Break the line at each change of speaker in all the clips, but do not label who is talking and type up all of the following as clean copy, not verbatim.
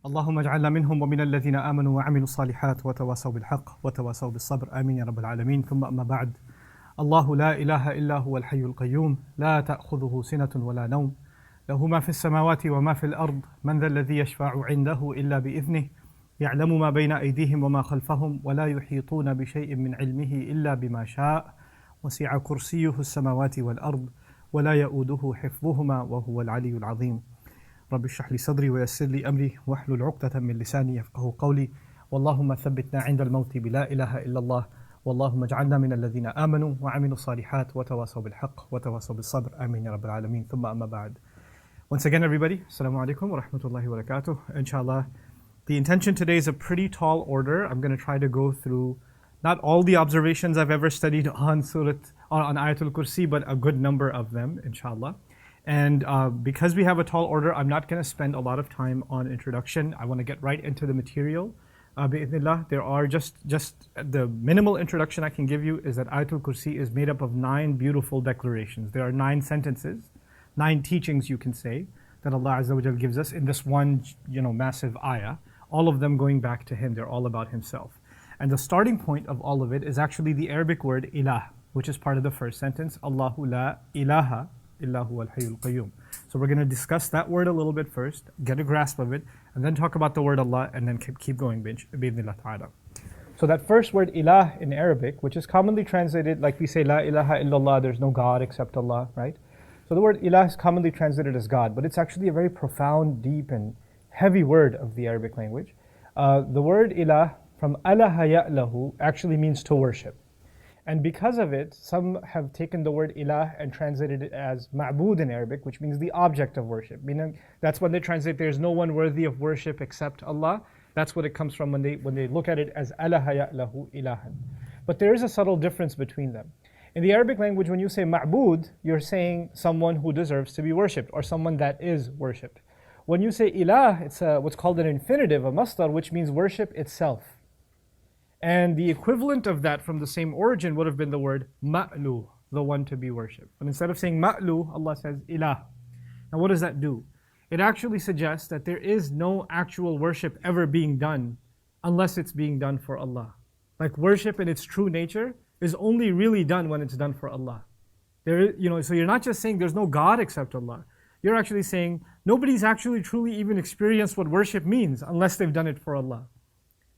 اللهم اجعلنا منهم ومن الذين آمنوا وعملوا الصالحات وتواصوا بالحق وتواصوا بالصبر آمين يا رب العالمين. ثم أما بعد. الله لا إله إلا هو الحي القيوم لا تأخذه سنة ولا نوم له ما في السماوات وما في الأرض من ذا الذي يشفع عنده إلا بإذنه يعلم ما بين أيديهم وما خلفهم ولا يحيطون بشيء من علمه إلا بما شاء وسع كرسيه السماوات والأرض ولا يؤوده حفظهما وهو العلي العظيم. رب اشرح لي صدري ويسر لي أمري واحلل عقدة من لساني يفقهوا قولي. واللهم ثبتنا عند الموت بلا إله إلا الله واللهم اجعلنا من الذين آمنوا وعملوا الصالحات وتواصوا بالحق وتواصوا بالصبر آمين يا رب العالمين. ثم أما بعد. Once again, everybody, Assalamu alaikum wa rahmatullahi wa barakatuh. Inshallah, the intention today is a pretty tall order. I'm going to try to go through not all the observations I've ever studied on Ayatul Kursi, but a good number of them, inshallah. And because we have a tall order, I'm not going to spend a lot of time on introduction. I want to get right into the material. Bi'idhnillah, there are just the minimal introduction I can give you is that Ayatul Kursi is made up of 9 beautiful declarations. There are 9 sentences, 9 teachings you can say, that Allah Azza wa Jal gives us in this one, massive ayah. All of them going back to Him. They're all about Himself. And the starting point of all of it is actually the Arabic word ilah, which is part of the first sentence. Allahu la ilaha illa huwa al-hayyul qayyum. So we're going to discuss that word a little bit first, get a grasp of it, and then talk about the word Allah, and then keep going, bi'idhnillah ta'ala. So that first word ilah in Arabic, which is commonly translated, like we say, la ilaha illallah, there's no God except Allah, right? So the word ilah is commonly translated as God, but it's actually a very profound, deep, and heavy word of the Arabic language. The word ilah, from alaha ya'lahu, actually means to worship. And because of it, some have taken the word ilah and translated it as ma'bud in Arabic, which means the object of worship. Meaning, that's when they translate, there's no one worthy of worship except Allah. That's what it comes from when they look at it as alaha ya'lahu ilahan. But there is a subtle difference between them. In the Arabic language, when you say ma'bud, you're saying someone who deserves to be worshipped, or someone that is worshipped. When you say ilah, it's what's called an infinitive, a masdar, which means worship itself. And the equivalent of that from the same origin would have been the word ma'lu, the one to be worshipped. But instead of saying ma'lu, Allah says ilah. Now what does that do? It actually suggests that there is no actual worship ever being done unless it's being done for Allah. Like worship in its true nature is only really done when it's done for Allah. So you're not just saying there's no God except Allah. You're actually saying nobody's actually truly even experienced what worship means unless they've done it for Allah.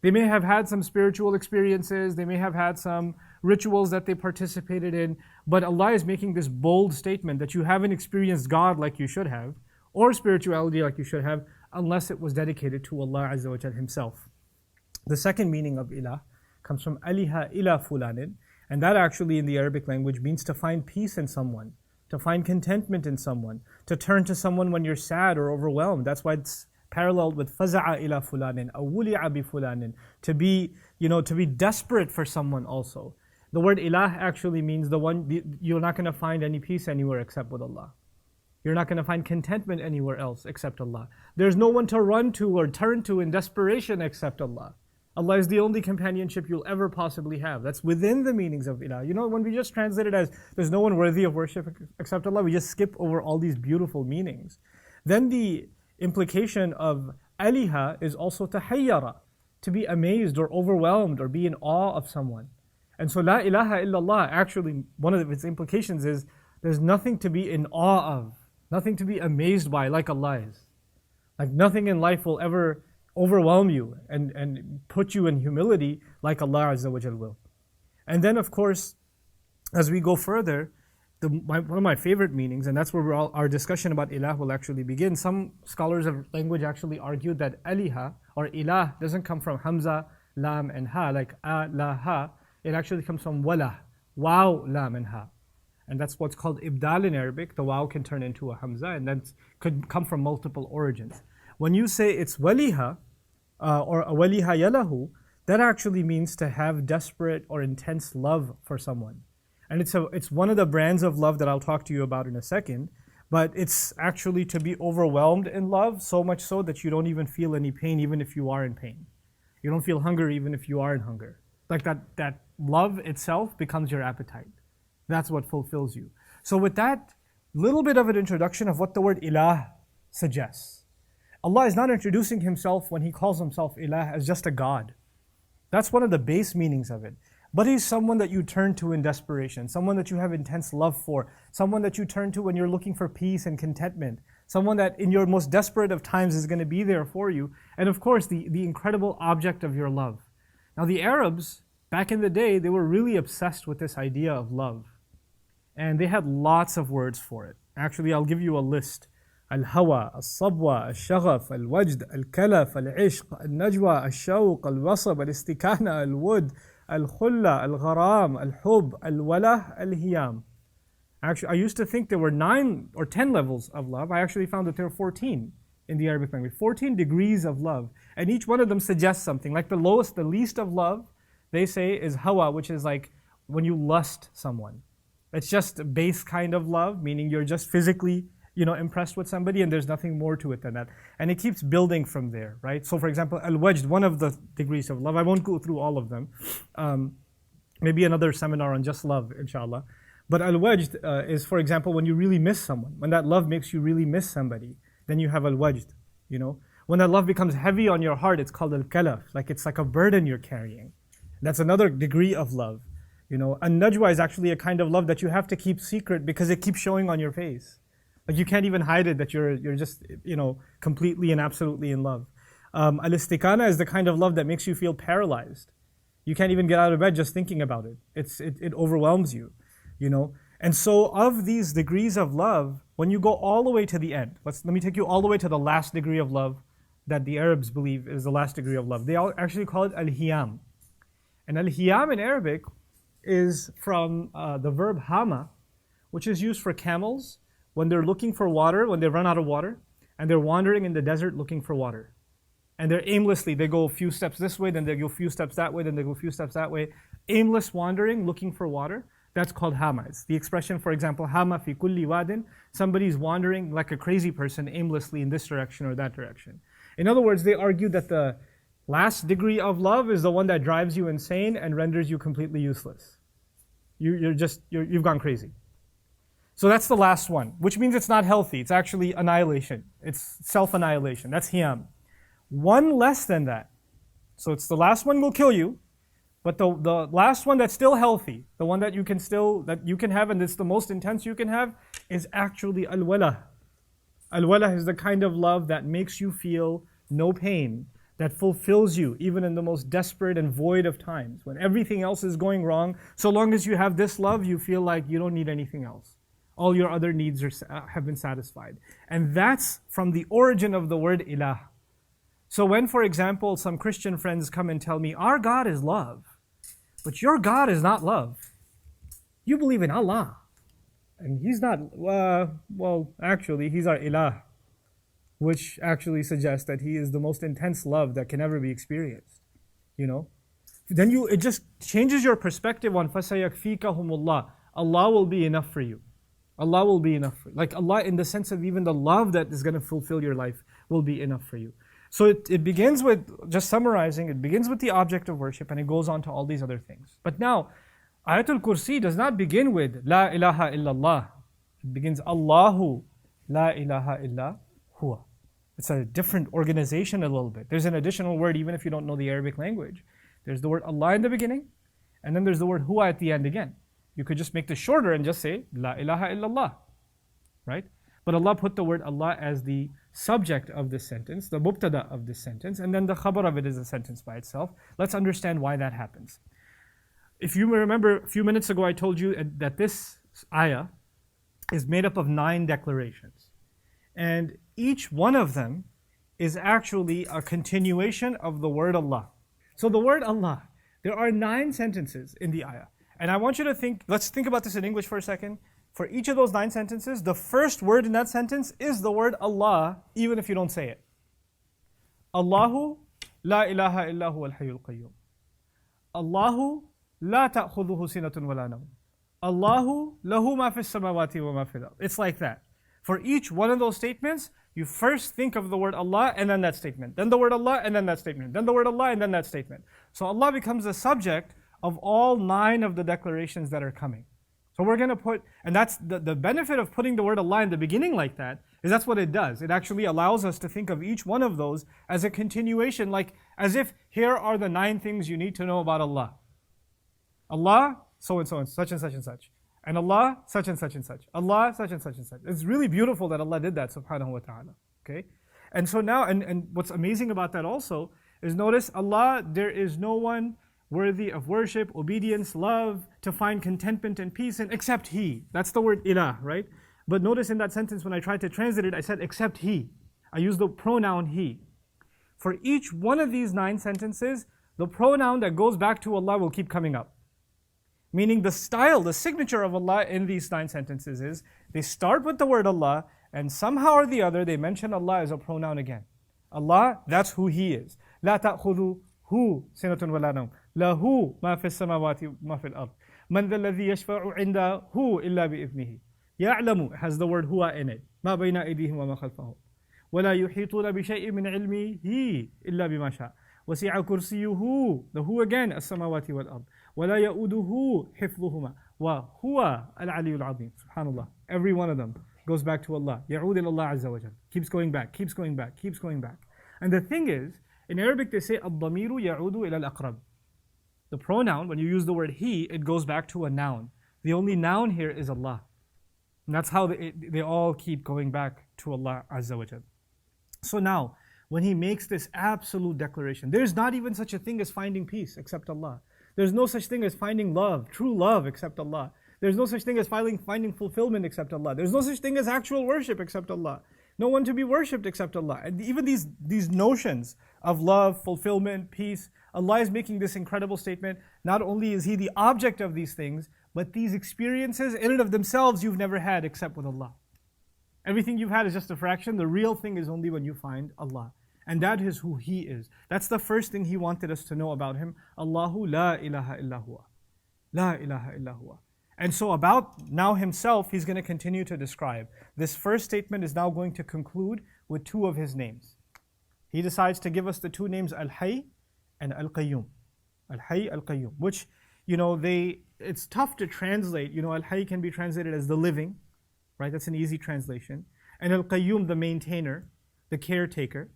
They may have had some spiritual experiences, they may have had some rituals that they participated in, but Allah is making this bold statement that you haven't experienced God like you should have, or spirituality like you should have, unless it was dedicated to Allah Azza wa Jal Himself. The second meaning of ilah comes from aliha ila fulanin, and that actually in the Arabic language means to find peace in someone, to find contentment in someone, to turn to someone when you're sad or overwhelmed. That's why it's paralleled with faza'a ila fulanin, awuli'a bi fulanin, to be desperate for someone also. The word ilah actually means you're not going to find any peace anywhere except with Allah. You're not going to find contentment anywhere else except Allah. There's no one to run to or turn to in desperation except Allah. Allah is the only companionship you'll ever possibly have. That's within the meanings of ilah. When we just translate it as there's no one worthy of worship except Allah, we just skip over all these beautiful meanings. Then the implication of aliha is also tahayyara, to be amazed or overwhelmed or be in awe of someone. And so la ilaha illallah, actually one of its implications is there's nothing to be in awe of, nothing to be amazed by like Allah is. Like nothing in life will ever overwhelm you and put you in humility like Allah Azza wa Jal will. And then of course, as we go further, one of my favorite meanings, and that's where our discussion about ilah will actually begin. Some scholars of language actually argue that aliha or ilah doesn't come from hamza, lam and ha, like a, la, ha. It actually comes from wala, waw, lam and ha. And that's what's called ibdal in Arabic. The waw can turn into a hamza, and that could come from multiple origins. When you say it's waliha, or waliha yalahu, that actually means to have desperate or intense love for someone. And it's one of the brands of love that I'll talk to you about in a second, but it's actually to be overwhelmed in love, so much so that you don't even feel any pain even if you are in pain. You don't feel hunger even if you are in hunger. Like that love itself becomes your appetite. That's what fulfills you. So with that little bit of an introduction of what the word ilah suggests. Allah is not introducing Himself when He calls Himself Ilah as just a God. That's one of the base meanings of it. But He's someone that you turn to in desperation, someone that you have intense love for, someone that you turn to when you're looking for peace and contentment, someone that in your most desperate of times is going to be there for you, and of course the incredible object of your love. Now the Arabs, back in the day, they were really obsessed with this idea of love. And they had lots of words for it. Actually, I'll give you a list. Al-hawa, al-sabwa, al-shaghaf, al-wajd, al-kalaf, al-ishq, al-najwa, al-shawq, al-wasab, al-istikana, al-wud, al-khulla, al-gharam, al-hub, al-wala, al-hiyam. Actually, I used to think there were 9 or 10 levels of love. I actually found that there are 14 in the Arabic language. 14 degrees of love. And each one of them suggests something. Like the lowest, the least of love, they say is hawa, which is like when you lust someone. It's just a base kind of love, meaning you're just physically, impressed with somebody and there's nothing more to it than that. And it keeps building from there, right? So for example, al-wajd, one of the degrees of love, I won't go through all of them. Maybe another seminar on just love, inshallah. But al-wajd is, for example, when you really miss someone, when that love makes you really miss somebody, then you have al-wajd, When that love becomes heavy on your heart, it's called al-kalaf, like it's like a burden you're carrying. That's another degree of love. An-najwa is actually a kind of love that you have to keep secret because it keeps showing on your face. Like you can't even hide it that you're just, completely and absolutely in love. Al-istikana is the kind of love that makes you feel paralyzed. You can't even get out of bed just thinking about it. It overwhelms you, And so of these degrees of love, when you go all the way to the end, let me take you all the way to the last degree of love that the Arabs believe is the last degree of love. They actually call it al-hiyam. And al-hiyam in Arabic is from the verb hama, which is used for camels when they're looking for water, when they run out of water, and they're wandering in the desert looking for water. And they're aimlessly, they go a few steps this way, then they go a few steps that way, then they go a few steps that way. Aimless wandering, looking for water, that's called hama. It's the expression, for example, hama fi kulli wadin, somebody's wandering like a crazy person aimlessly in this direction or that direction. In other words, they argue that the last degree of love is the one that drives you insane and renders you completely useless. You've gone crazy. So that's the last one, which means it's not healthy. It's actually annihilation. It's self-annihilation. That's hiyam. One less than that. So it's the last one will kill you, but the last one that's still healthy, the one that you can have, and it's the most intense you can have, is actually al-wala. Al-wala is the kind of love that makes you feel no pain, that fulfills you even in the most desperate and void of times. When everything else is going wrong, so long as you have this love, you feel like you don't need anything else. All your other needs have been satisfied. And that's from the origin of the word ilah. So when, for example, some Christian friends come and tell me, our God is love, but your God is not love. You believe in Allah. And He's not, actually, He's our ilah, which actually suggests that He is the most intense love that can ever be experienced. Then it just changes your perspective on فَسَيَكْفِيكَهُمُ اللَّهُ. Allah will be enough for you. Allah will be enough for you. Like Allah, in the sense of even the love that is going to fulfill your life, will be enough for you. So it begins with, just summarizing, it begins with the object of worship and it goes on to all these other things. But now, Ayatul Kursi does not begin with La ilaha illallah. It begins Allahu La ilaha illa huwa. It's a different organization a little bit. There's an additional word even if you don't know the Arabic language. There's the word Allah in the beginning, and then there's the word huwa at the end again. You could just make this shorter and just say La ilaha illallah, right? But Allah put the word Allah as the subject of this sentence, the mubtada of this sentence, and then the khabar of it is a sentence by itself. Let's understand why that happens. If you remember, a few minutes ago I told you that this ayah is made up of 9 declarations. And each one of them is actually a continuation of the word Allah. So the word Allah, there are 9 sentences in the ayah. And I want you to think, let's think about this in English for a second. For each of those 9 sentences, the first word in that sentence is the word Allah, even if you don't say it. Allahu la ilaha illahu al-hayyul qayyum. Allahu la ta'khudhuhu sinatun wa la nawm. Allahu lahu ma fis samawati wa ma fil ard. It's like that. For each one of those statements, you first think of the word Allah and then that statement. Then the word Allah and then that statement. Then the word Allah and then that statement. So Allah becomes the subject of all 9 of the declarations that are coming. So we're going to put, and that's the benefit of putting the word Allah in the beginning like that, is that's what it does. It actually allows us to think of each one of those as a continuation, like as if here are the 9 things you need to know about Allah. Allah, so and so and such and such and such. And Allah, such and such and such. Allah, such and such and such. It's really beautiful that Allah did that, subhanahu wa ta'ala. Okay? And so now, and what's amazing about that also is notice Allah, there is no one worthy of worship, obedience, love, to find contentment and peace in except He. That's the word ilah, right? But notice in that sentence when I tried to translate it, I said except He. I used the pronoun He. For each one of these 9 sentences, the pronoun that goes back to Allah will keep coming up. Meaning the style, the signature of Allah in these 9 sentences is, they start with the word Allah, and somehow or the other they mention Allah as a pronoun again. Allah, that's who He is. لا تأخذه سنة ولا نوم له ما في السماوات وما في الأرض من ذا الذي يشفع عنده إلا بإذنه يعلم, has the word huwa in it, ما بين أيديهم وما خلفهم ولا يحيطون بشيء من علمه إلا بما شاء وسع كرسيه, the who again, السماوات والأرض ولا يؤوده حفظهما وهو العلي العظيم. Subhanallah, every one of them goes back to Allah. يعود إلى الله عز وجل. Keeps going back, keeps going back, keeps going back. And the thing is, in Arabic they say الضمير يعود إلى الأقرب. The pronoun, when you use the word He, it goes back to a noun. The only noun here is Allah. And that's how they all keep going back to Allah Azza wa Jal. So now, when He makes this absolute declaration, there's not even such a thing as finding peace except Allah. There's no such thing as finding love, true love, except Allah. There's no such thing as finding fulfillment except Allah. There's no such thing as actual worship except Allah. No one to be worshipped except Allah. And even these notions of love, fulfillment, peace, Allah is making this incredible statement. Not only is He the object of these things, but these experiences in and of themselves you've never had except with Allah. Everything you've had is just a fraction. The real thing is only when you find Allah. And that is who He is. That's the first thing He wanted us to know about Him. Allahu la ilaha illa huwa. La ilaha illa huwa. And so about now Himself, He's going to continue to describe. This first statement is now going to conclude with 2 of His names. He decides to give us the 2 names, Al-Hayy and Al-Qayyum. Al-Hayy, Al-Qayyum. Which, it's tough to translate. Al-Hayy can be translated as the living, right? That's an easy translation. And Al-Qayyum, the maintainer, the caretaker.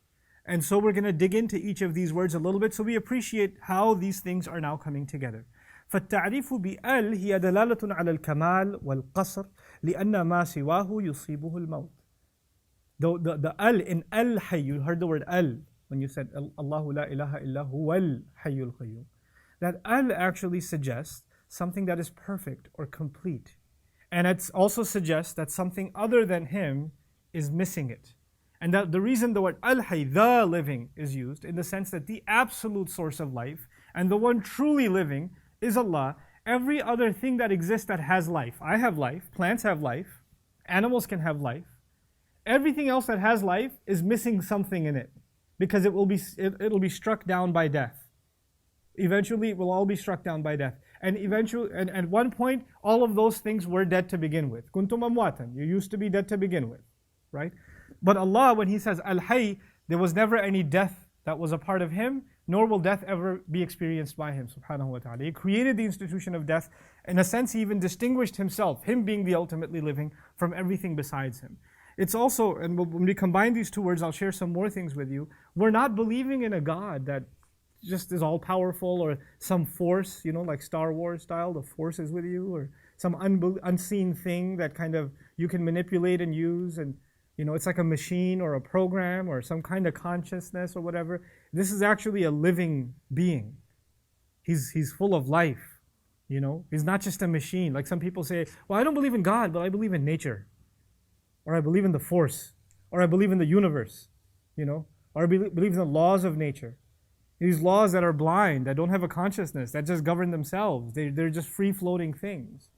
And so we're going to dig into each of these words a little bit so we appreciate how these things are now coming together. فالتعريف بأل هي دلالة على الكمال والقصر لأن ما سواه يصيبه الموت. The al in al-hayy, you heard the word al when you said Allahu la ilaha illa huwal hayyul qayyum. That al actually suggests something that is perfect or complete. And it also suggests that something other than Him is missing it. And that the reason the word al-hayy, the living, is used in the sense that the absolute source of life and the one truly living is Allah. Every other thing that exists that has life. I have life, plants have life, animals can have life. Everything else that has life is missing something in it because it'll be struck down by death. Eventually it will all be struck down by death. And at one point, all of those things were dead to begin with. Kuntum amwatan, you used to be dead to begin with, right? But Allah, when He says Al-Hayy, there was never any death that was a part of Him, nor will death ever be experienced by Him, subhanahu wa ta'ala. He created the institution of death. In a sense, He even distinguished Himself, Him being the ultimately living, from everything besides Him. It's also, and when we combine these 2 words, I'll share some more things with you. We're not believing in a God that just is all-powerful or some force, like Star Wars style, the force is with you, or some unseen thing that kind of you can manipulate and use, and it's like a machine or a program or some kind of consciousness or whatever. This is actually a living being. He's full of life, He's not just a machine. Like some people say, well, I don't believe in God, but I believe in nature. Or I believe in the force. Or I believe in the universe, Or I believe in the laws of nature. These laws that are blind, that don't have a consciousness, that just govern themselves. They're just free-floating things,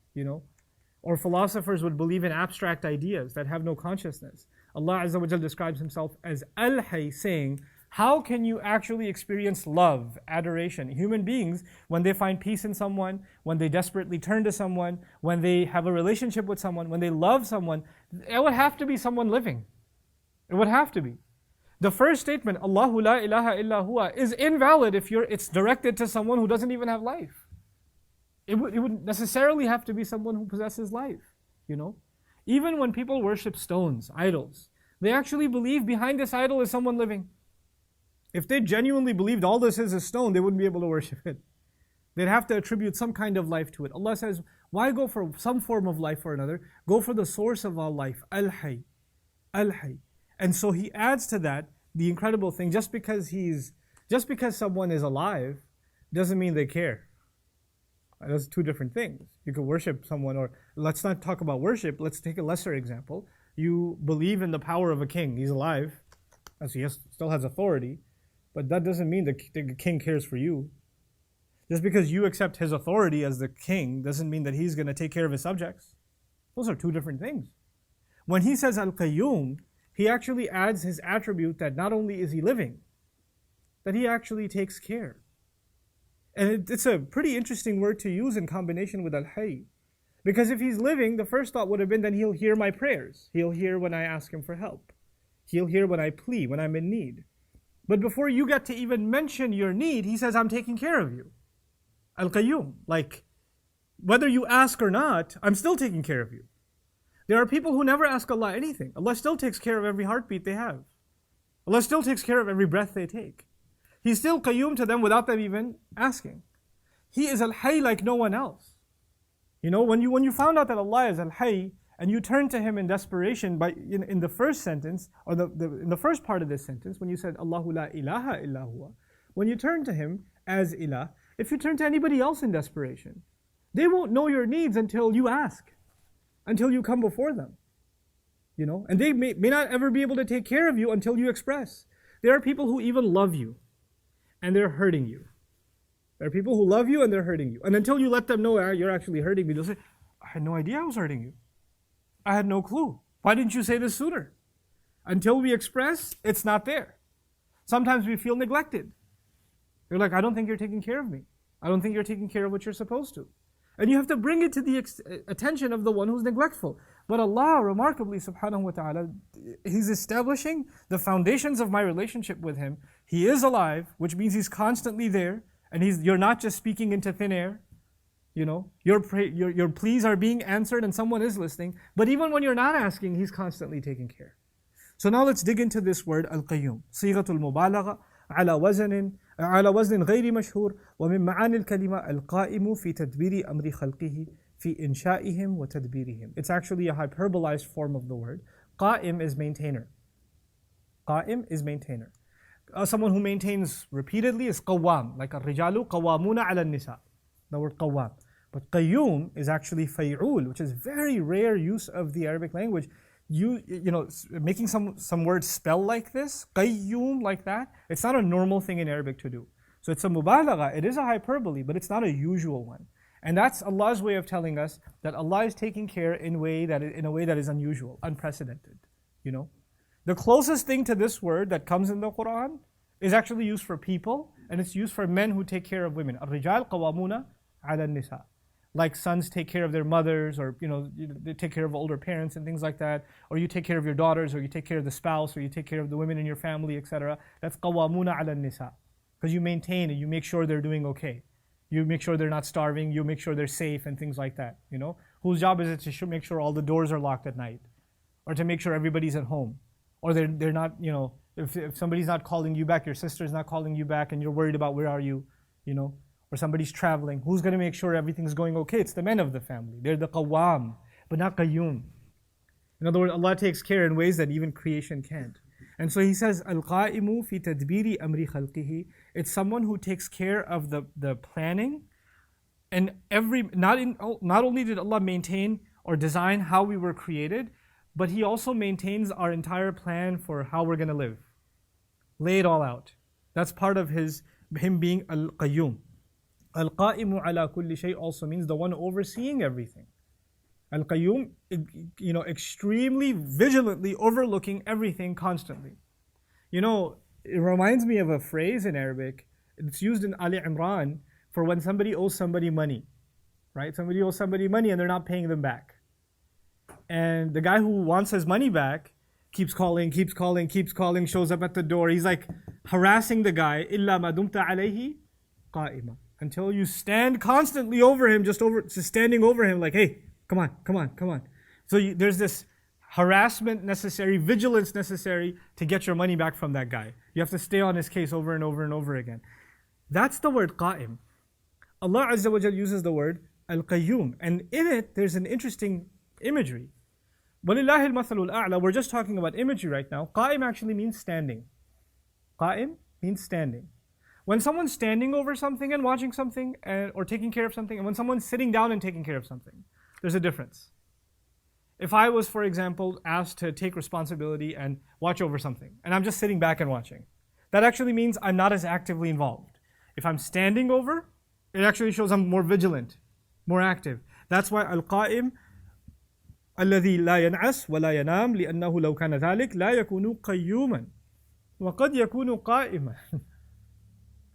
Or philosophers would believe in abstract ideas that have no consciousness. Allah Azza wa Jal describes Himself as Al-Hayy, saying, how can you actually experience love, adoration? Human beings, when they find peace in someone, when they desperately turn to someone, when they have a relationship with someone, when they love someone, it would have to be someone living. It would have to be. The first statement, Allahu la ilaha illa huwa, is invalid if it's directed to someone who doesn't even have life. It would necessarily have to be someone who possesses life, Even when people worship stones, idols, They actually believe behind this idol is someone living. If they genuinely believed all this is a stone, they wouldn't be able to worship it. They'd have to attribute some kind of life to it. Allah says, why go for some form of life or another? Go for the source of all life, Al-Hayy, Al-Hayy. And so He adds to that the incredible thing, just because someone is alive doesn't mean they care. Those are two different things. You could worship someone, or let's not talk about worship, let's take a lesser example. You believe in the power of a king, he's alive, as he still has authority, but that doesn't mean the king cares for you. Just because you accept his authority as the king doesn't mean that he's going to take care of his subjects. Those are two different things. When he says Al-Qayyum, he actually adds his attribute that not only is he living, that he actually takes care. And it's a pretty interesting word to use in combination with Al-Hayy. Because if he's living, the first thought would have been that he'll hear my prayers. He'll hear when I ask him for help. He'll hear when I plead, when I'm in need. But before you get to even mention your need, he says, I'm taking care of you. Al-Qayyum, like, whether you ask or not, I'm still taking care of you. There are people who never ask Allah anything. Allah still takes care of every heartbeat they have. Allah still takes care of every breath they take. He's still Qayyum to them without them even asking. He is Al-Hayy like no one else. You know, when you found out that Allah is Al-Hayy, and you turn to Him in desperation, in the first sentence, or in the first part of this sentence, when you said, Allahu la ilaha illa huwa, when you turn to Him as Ilah, if you turn to anybody else in desperation, they won't know your needs until you ask, until you come before them. You know, and they may not ever be able to take care of you until you express. There are people who even love you, and they're hurting you. There are people who love you and they're hurting you. And until you let them know you're actually hurting me, they'll say, I had no idea I was hurting you. I had no clue. Why didn't you say this sooner? Until we express, it's not there. Sometimes we feel neglected. You're like, I don't think you're taking care of me. I don't think you're taking care of what you're supposed to. And you have to bring it to the attention of the one who's neglectful. But Allah, remarkably, subhanahu wa ta'ala, He's establishing the foundations of my relationship with Him. He is alive, which means He's constantly there. And you're not just speaking into thin air. You know, your pleas are being answered and someone is listening. But even when you're not asking, He's constantly taking care. So now let's dig into this word, Al-Qayyum. صيغة المبالغة على وزن غير مشهور ومن معاني الكلمة القائم في تدبير أمر خلقه في إنشائهم وتدبيرهم. It's actually a hyperbolized form of the word. قائم is maintainer. قائم is maintainer. Someone who maintains repeatedly is قوام, like الرجال قوامون على النساء. The word قوام. But qayyum is actually fay'ul, which is very rare use of the Arabic language. You know, making some words spell like this, qayyum like that, it's not a normal thing in Arabic to do. So it's a mubalagha, it is a hyperbole, but it's not a usual one. And that's Allah's way of telling us that Allah is taking care in a way that is unusual, unprecedented. You know, the closest thing to this word that comes in the Quran is actually used for people, and it's used for men who take care of women. Ar-rijal qawamuna ala nisa. Like sons take care of their mothers, or they take care of older parents and things like that, or you take care of your daughters, or you take care of the spouse, or you take care of the women in your family, etc. That's qawamuna ala nisa, because you maintain and you make sure they're doing okay. You make sure they're not starving, you make sure they're safe and things like that. You know, whose job is it to make sure all the doors are locked at night, or to make sure everybody's at home, or they're not, if somebody's not calling you back, your sister's not calling you back, and you're worried about where are you, or somebody's traveling, who's going to make sure everything's going okay? It's the men of the family. They're the qawwam, but not qayyum. In other words, Allah takes care in ways that even creation can't. And so He says, Al-qa'imu fi tadbiri amri khalqihi. It's someone who takes care of the planning. And not only did Allah maintain or design how we were created, but He also maintains our entire plan for how we're going to live. Lay it all out. That's part of Him being Al-Qayyum. Al-Qa'imu ala kulli shay also means the one overseeing everything. Al-Qayyum, extremely vigilantly overlooking everything constantly. It reminds me of a phrase in Arabic. It's used in Ali Imran for when somebody owes somebody money, right? Somebody owes somebody money and they're not paying them back. And the guy who wants his money back keeps calling, shows up at the door. He's like harassing the guy, إِلَّا مَا دُمْتَ عَلَيْهِ قَائِمًا, until you stand constantly over him, just standing over him like, hey, come on. So there's this harassment necessary, vigilance necessary to get your money back from that guy. You have to stay on his case over and over and over again. That's the word qa'im. Allah Azza wa Jal uses the word al-qayyum, and in it there's an interesting imagery. وَلِلَّهِ الْمَثَلُ الْأَعْلَى. We're just talking about imagery right now. Qa'im actually means standing. Qa'im means standing. When someone's standing over something and watching something or taking care of something, and when someone's sitting down and taking care of something, there's a difference. If I was, for example, asked to take responsibility and watch over something, and I'm just sitting back and watching, that actually means I'm not as actively involved. If I'm standing over, it actually shows I'm more vigilant, more active. That's why al-qa'im الذي لا ينعس ولا ينام لأنه لو كان ذلك لا يكون قيوما وقد يكون قائما.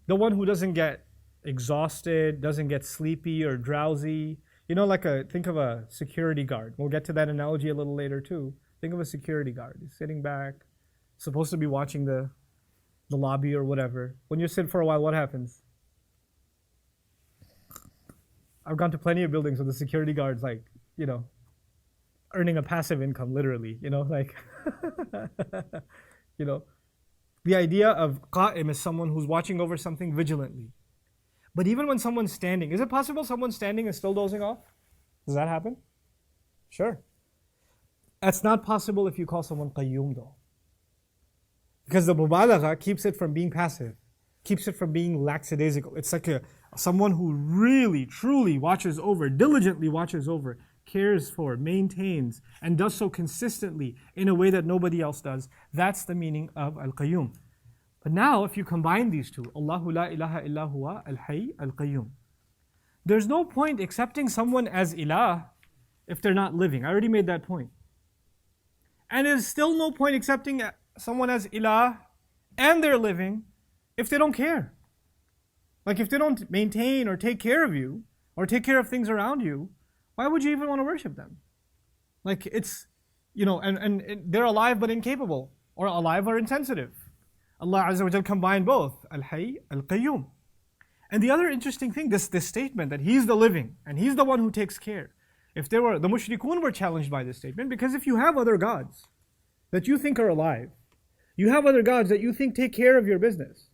The one who doesn't get exhausted, doesn't get sleepy or drowsy. You know, think of a security guard. We'll get to that analogy a little later too. Think of a security guard. He's sitting back, supposed to be watching the lobby or whatever. When you sit for a while, what happens? I've gone to plenty of buildings where the security guard's earning a passive income, literally, The idea of qa'im is someone who's watching over something vigilantly. But even when someone's standing, is it possible someone's standing and still dozing off? Does that happen? Sure. That's not possible if you call someone qayyum though. Because the mubalagha keeps it from being passive, keeps it from being lackadaisical. It's like someone who really, truly watches over, diligently watches over, cares for, maintains, and does so consistently in a way that nobody else does. That's the meaning of al-qayyum. But now, if you combine these two, Allahu la ilaha illa huwa al-hayy al-qayyum. There's no point accepting someone as ilah if they're not living. I already made that point. And there's still no point accepting someone as ilah and they're living if they don't care. Like if they don't maintain or take care of you, or take care of things around you, why would you even want to worship them? Like it's, and they're alive but incapable, or alive or insensitive. Allah Azza wa Jal combined both, Al-Hayy, Al-Qayyum. And the other interesting thing, this statement that He's the living, and He's the one who takes care. The mushrikun were challenged by this statement, because if you have other gods that you think are alive, you have other gods that you think take care of your business,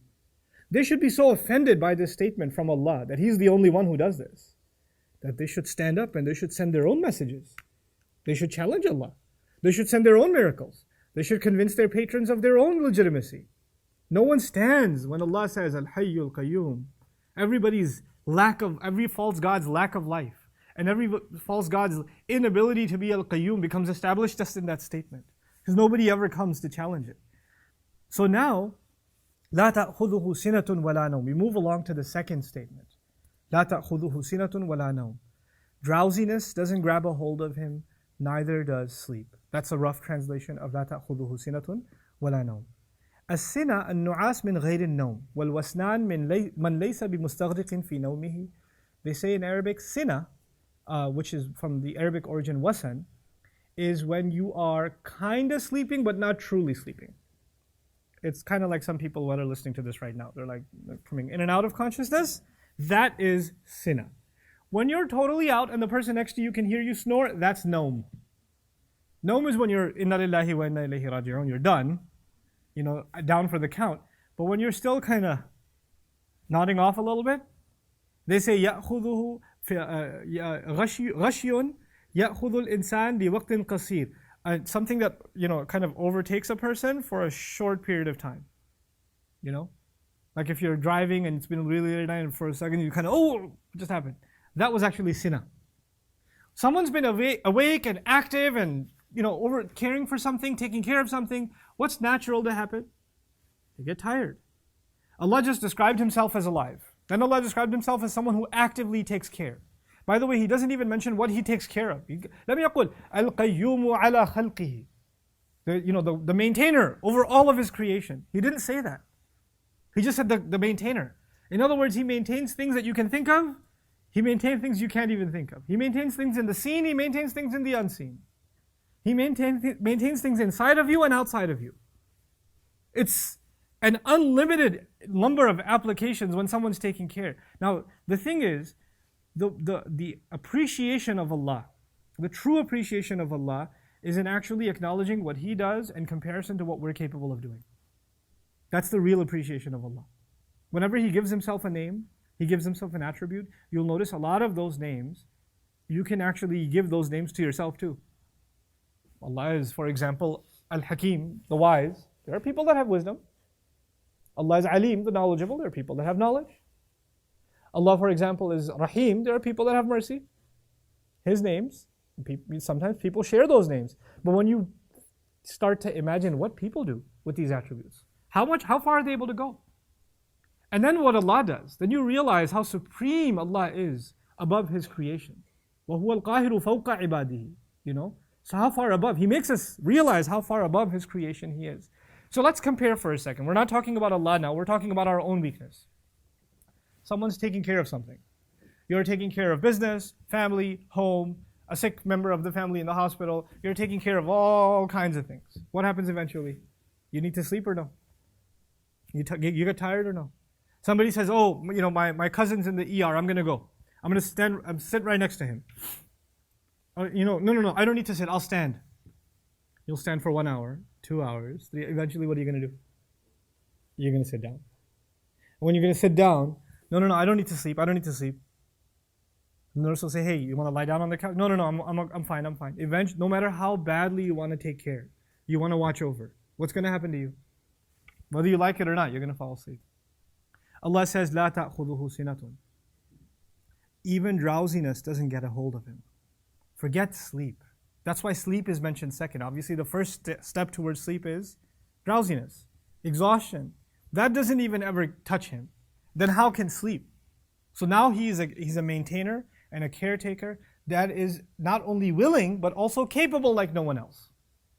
they should be so offended by this statement from Allah, that He's the only one who does this, that they should stand up and they should send their own messages. They should challenge Allah. They should send their own miracles. They should convince their patrons of their own legitimacy. No one stands when Allah says, Al-Hayyul Qayyum. Every false god's lack of life, and every false god's inability to be Al-Qayyum becomes established just in that statement. Because nobody ever comes to challenge it. So now, لا تأخذه سنة ولا نوم. We move along to the second statement. لا تأخذه سنة ولا نوم. Drowsiness doesn't grab a hold of him, neither does sleep. That's a rough translation of لا تأخذه سنة ولا نوم. السنة النعاس من غير النوم والوسنان من ليس بمستغرق في نومه. They say in Arabic, sina, which is from the Arabic origin wasan, is when you are kind of sleeping but not truly sleeping. It's kind of like some people that are listening to this right now. They're coming in and out of consciousness. That is sina. When you're totally out and the person next to you can hear you snore, that's noam. Noam is when you're inna lillahi wa inna ilayhi raji'un, you're done, down for the count. But when you're still kind of nodding off a little bit, they say يأخذه غشي يأخذ الإنسان لوقت قصير. Something that kind of overtakes a person for a short period of time. Like if you're driving and it's been really late night and for a second you kind of, what just happened? That was actually sina. Someone's been awake and active and over caring for something, taking care of something. What's natural to happen? They get tired. Allah just described Himself as alive. Then Allah described Himself as someone who actively takes care. By the way, He doesn't even mention what He takes care of. Let me يقول القيوم على خلقه. The maintainer over all of His creation. He didn't say that. He just said the maintainer. In other words, He maintains things that you can think of. He maintains things you can't even think of. He maintains things in the seen. He maintains things in the unseen. He maintains things inside of you and outside of you. It's an unlimited number of applications when someone's taking care. Now, the thing is, the appreciation of Allah, the true appreciation of Allah is in actually acknowledging what He does in comparison to what we're capable of doing. That's the real appreciation of Allah. Whenever He gives Himself a name, He gives Himself an attribute, you'll notice a lot of those names, you can actually give those names to yourself too. Allah is, for example, Al-Hakim, the wise. There are people that have wisdom. Allah is Alim, the knowledgeable. There are people that have knowledge. Allah, for example, is Rahim. There are people that have mercy. His names, sometimes people share those names. But when you start to imagine what people do with these attributes, how far are they able to go? And then what Allah does, then you realize how supreme Allah is above His creation. وَهُوَ الْقَاهِرُ فَوْقَ عِبَادِهِ. You know? So how far above? He makes us realize how far above His creation He is. So let's compare for a second. We're not talking about Allah now, we're talking about our own weakness. Someone's taking care of something. You're taking care of business, family, home, a sick member of the family in the hospital. You're taking care of all kinds of things. What happens eventually? You need to sleep or no? You get tired or no? Somebody says, oh, you know, my cousin's in the ER, I'm going to go. I'm going to sit right next to him. No, I don't need to sit, I'll stand. You'll stand for 1 hour, 2 hours, 3. Eventually, what are you going to do? You're going to sit down. And when you're going to sit down, no, I don't need to sleep, And the nurse will say, hey, you want to lie down on the couch? No, I'm fine. Eventually, no matter how badly you want to take care, you want to watch over, what's going to happen to you? Whether you like it or not, you're going to fall asleep. Allah says, لا تأخذه سنة. Even drowsiness doesn't get a hold of Him. Forget sleep. That's why sleep is mentioned second. Obviously, the first step towards sleep is drowsiness, exhaustion. That doesn't even ever touch Him. Then how can sleep? So now he's a maintainer and a caretaker that is not only willing, but also capable like no one else.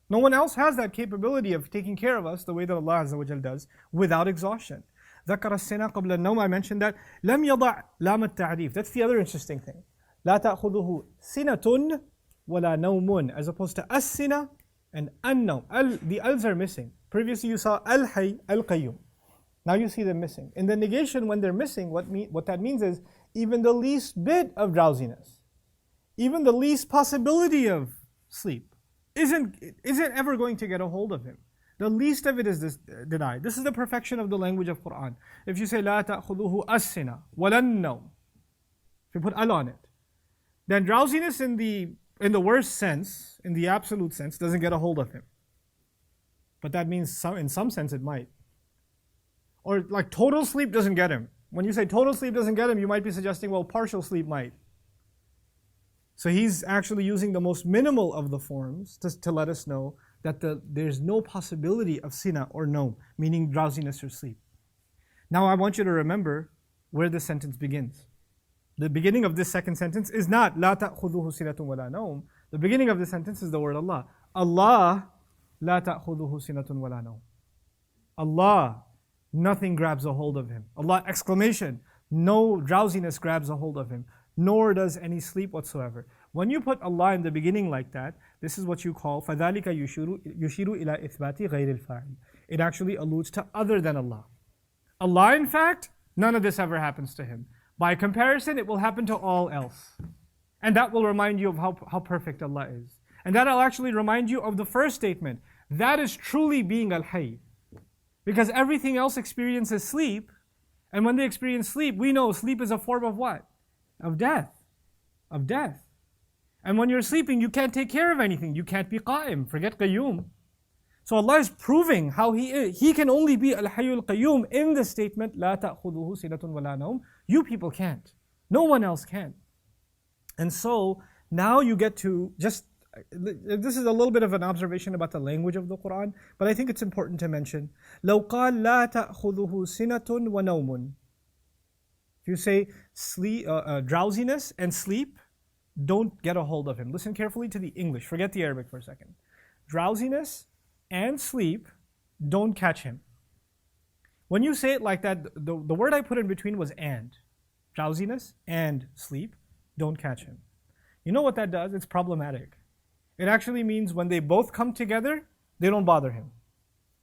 No one else has that capability of taking care of us the way that Allah Azza wa Jal does, without exhaustion. ذكر السنة قبل النوم. I mentioned that. لم يضع لام التعريف. That's the other interesting thing. لا تأخذه سنة ولا نوم, as opposed to السنة and النوم. The al's are missing. Previously you saw الحي القيوم. Now you see them missing. In the negation, when they're missing, what that means is even the least bit of drowsiness, even the least possibility of sleep, isn't ever going to get a hold of Him. The least of it is denied. This is the perfection of the language of Quran. If you say لا تأخذه السنة ولا النوم, if you put al on it, then drowsiness in the worst sense, in the absolute sense, doesn't get a hold of Him. But that means in some sense it might. Or like total sleep doesn't get Him. When you say total sleep doesn't get Him, you might be suggesting, well, partial sleep might. So He's actually using the most minimal of the forms to let us know that there's no possibility of sina or no, meaning drowsiness or sleep. Now I want you to remember where this sentence begins. The beginning of this second sentence is not لا تأخذه سنة ولا نوم. The beginning of the sentence is the word Allah. Allah لا تأخذه سنة ولا نوم. Allah, nothing grabs a hold of Him. Allah, exclamation, no drowsiness grabs a hold of Him, nor does any sleep whatsoever. When you put Allah in the beginning like that, this is what you call فَذَلِكَ يُشِيرُ إِلَى إِثْبَاتِ غَيْرِ الْفَاعِلِ. It actually alludes to other than Allah. Allah, in fact, none of this ever happens to Him. By comparison, it will happen to all else. And that will remind you of how perfect Allah is. And that will actually remind you of the first statement. That is truly being Al-Hayy. Because everything else experiences sleep. And when they experience sleep, we know sleep is a form of what? Of death. Of death. And when you're sleeping, you can't take care of anything. You can't be qa'im. Forget qayyum. So Allah is proving how He is. He can only be Al-Hayyul Qayyum in the statement, لا تأخذه سنة ولا نوم. You people can't. No one else can. And so, now you get to just, this is a little bit of an observation about the language of the Quran, but I think it's important to mention. لو قال لا تأخذه سنة ونوم. If you say drowsiness and sleep, don't get a hold of Him. Listen carefully to the English. Forget the Arabic for a second. Drowsiness and sleep don't catch Him. When you say it like that, the word I put in between was and. Drowsiness and sleep don't catch Him. You know what that does? It's problematic. It actually means when they both come together, they don't bother Him.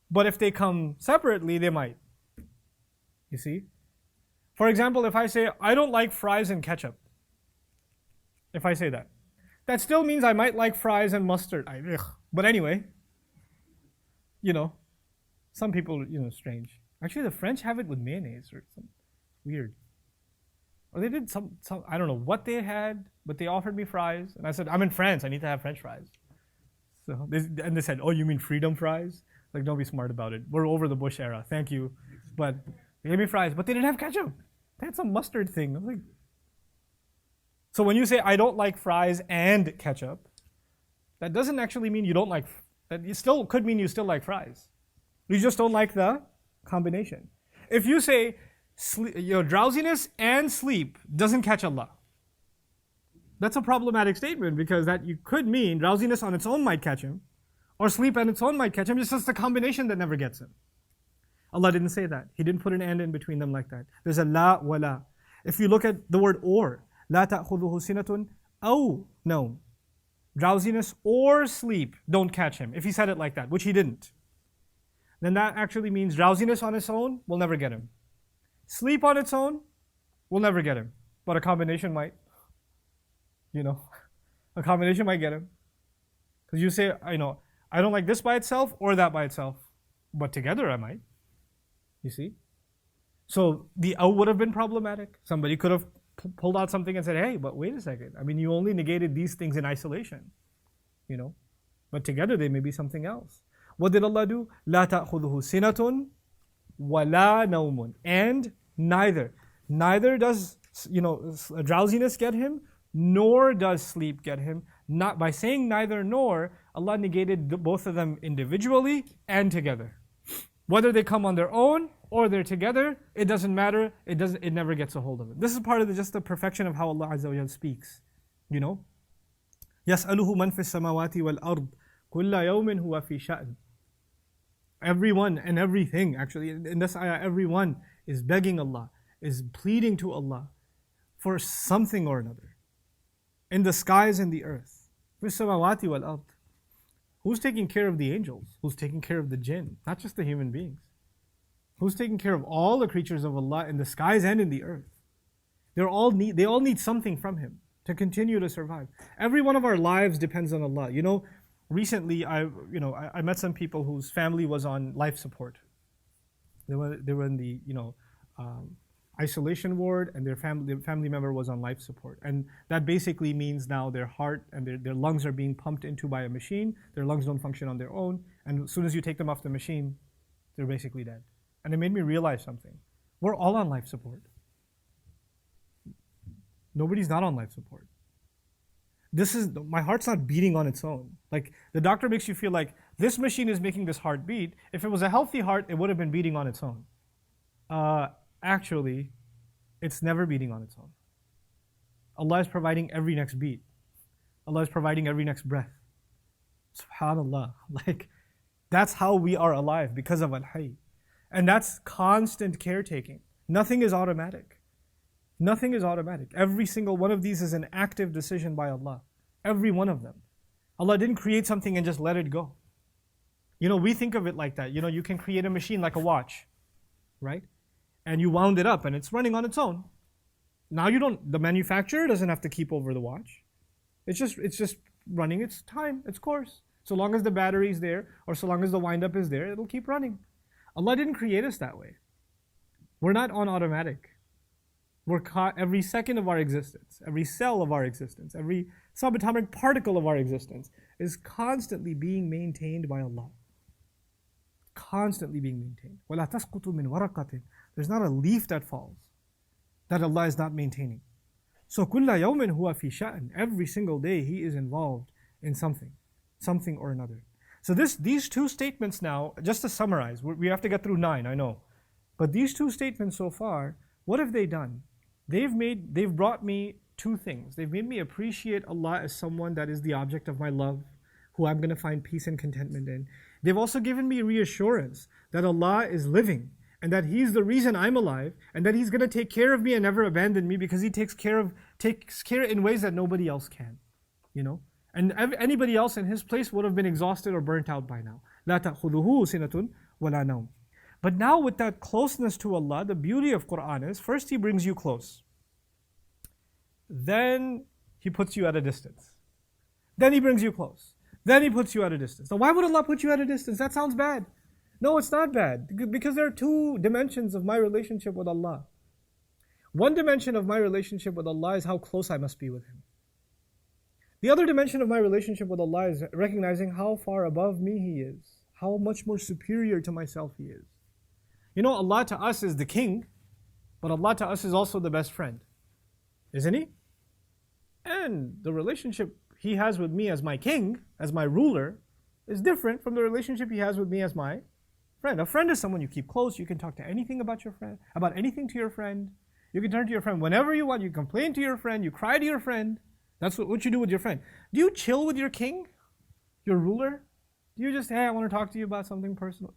But if they come separately, they might. You see? For example, if I say, I don't like fries and ketchup. If I say that. That still means I might like fries and mustard. But anyway, some people, strange. Actually, the French have it with mayonnaise or something weird. Or they did some I don't know what they had, but they offered me fries. And I said, I'm in France, I need to have French fries. So they said, oh, you mean freedom fries? Like, don't be smart about it. We're over the Bush era, thank you. But they gave me fries, but they didn't have ketchup. They had some mustard thing. I'm like, so when you say, I don't like fries and ketchup, that doesn't actually mean you don't like, that it still could mean you still like fries. You just don't like the combination. If you say, drowsiness and sleep doesn't catch Allah, that's a problematic statement, because that you could mean drowsiness on its own might catch him, or sleep on its own might catch him. It's just the combination that never gets him. Allah didn't say that. He didn't put an and in between them like that. There's a la wa la. If you look at the word or, la ta'khudhuhu sinatun aw nawm. Drowsiness or sleep don't catch him. If he said it like that, which he didn't, then that actually means drowsiness on its own will never get him. Sleep on its own will never get him. But a combination might. A combination might get him. Because you say, I don't like this by itself or that by itself. But together I might. You see? So the aw would have been problematic. Somebody could have pulled out something and said, hey, but wait a second. I mean, you only negated these things in isolation. But together they may be something else. What did Allah do? لا تأخذه سنة ولا نوم. And neither does drowsiness get him, nor does sleep get him. Not by saying neither nor, Allah negated both of them individually and together. Whether they come on their own or they're together, it doesn't matter. It never gets a hold of it. This is part of just the perfection of how Allah Azza wa Jal speaks. يسأله من في السماوات والأرض كل يوم هو في شأن. Everyone and everything, actually, in this ayah, everyone is begging Allah, is pleading to Allah for something or another. In the skies and the earth. في السماوات والأرض. Who's taking care of the angels? Who's taking care of the jinn? Not just the human beings. Who's taking care of all the creatures of Allah in the skies and in the earth? They all need something from Him to continue to survive. Every one of our lives depends on Allah. Recently I met some people whose family was on life support. They were in the isolation ward, and their family member was on life support. And that basically means now their heart and their lungs are being pumped into by a machine. Their lungs don't function on their own, and as soon as you take them off the machine, they're basically dead. And it made me realize something. We're all on life support. Nobody's not on life support. My heart's not beating on its own. Like, the doctor makes you feel like this machine is making this heart beat. If it was a healthy heart, it would have been beating on its own. Actually, it's never beating on its own. Allah is providing every next beat. Allah is providing every next breath. SubhanAllah. Like, that's how we are alive, because of Al-Hayy. And that's constant caretaking. Nothing is automatic. Nothing is automatic. Every single one of these is an active decision by Allah. Every one of them. Allah didn't create something and just let it go. We think of it like that. You can create a machine like a watch, right? And you wound it up and it's running on its own. Now the manufacturer doesn't have to keep over the watch. It's just running its time, its course. So long as the battery is there, or so long as the wind up is there, it'll keep running. Allah didn't create us that way. We're not on automatic. We're caught every second of our existence, every cell of our existence, every subatomic particle of our existence is constantly being maintained by Allah. Constantly being maintained. وَلَا تَسْقُطُ مِنْ وَرَقَةٍ. There's not a leaf that falls that Allah is not maintaining. So كُلَّ يَوْمٍ هُوَ فِي شَأْنٍ. Every single day He is involved in something or another. So these two statements now, just to summarize, we have to get through 9, I know. But these two statements so far, what have they done? They've brought me two things. They've made me appreciate Allah as someone that is the object of my love, who I'm going to find peace and contentment in. They've also given me reassurance that Allah is living, and that He's the reason I'm alive, and that He's going to take care of me and never abandon me, because He takes care in ways that nobody else can. And anybody else in His place would have been exhausted or burnt out by now. لا تأخذه سنة ولا نوم. But now with that closeness to Allah, the beauty of Qur'an is, first He brings you close. Then He puts you at a distance. Then He brings you close. Then He puts you at a distance. Now why would Allah put you at a distance? That sounds bad. No, it's not bad. Because there are two dimensions of my relationship with Allah. One dimension of my relationship with Allah is how close I must be with Him. The other dimension of my relationship with Allah is recognizing how far above me He is, how much more superior to myself He is. You know, Allah to us is the king, but Allah to us is also the best friend. Isn't He? And the relationship He has with me as my king, as my ruler, is different from the relationship He has with me as my friend. A friend is someone you keep close. You can talk to anything about your friend, about anything to your friend. You can turn to your friend whenever you want. You complain to your friend. You cry to your friend. That's what you do with your friend. Do you chill with your king, your ruler? Do you just, hey, I want to talk to you about something personal?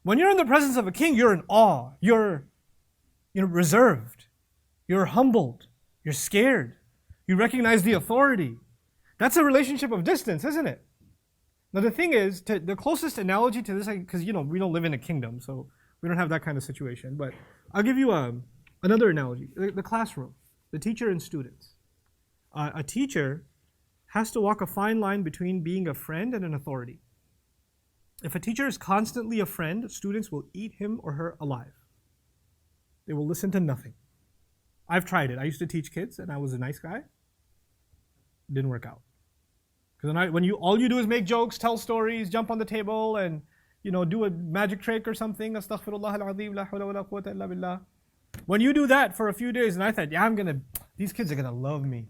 When you're in the presence of a king, you're in awe. You're reserved. You're humbled. You're scared. You recognize the authority. That's a relationship of distance, isn't it? Now the thing is, the closest analogy to this, because we don't live in a kingdom, so we don't have that kind of situation, but I'll give you another analogy. The classroom, the teacher and students. A teacher has to walk a fine line between being a friend and an authority. If a teacher is constantly a friend, students will eat him or her alive. They will listen to nothing. I've tried it. I used to teach kids and I was a nice guy. It didn't work out. Because all you do is make jokes, tell stories, jump on the table and do a magic trick or something. Astaghfirullah al-azim, la hawla wa la quwwata illa billah. When you do that for a few days, and I thought, these kids are gonna love me.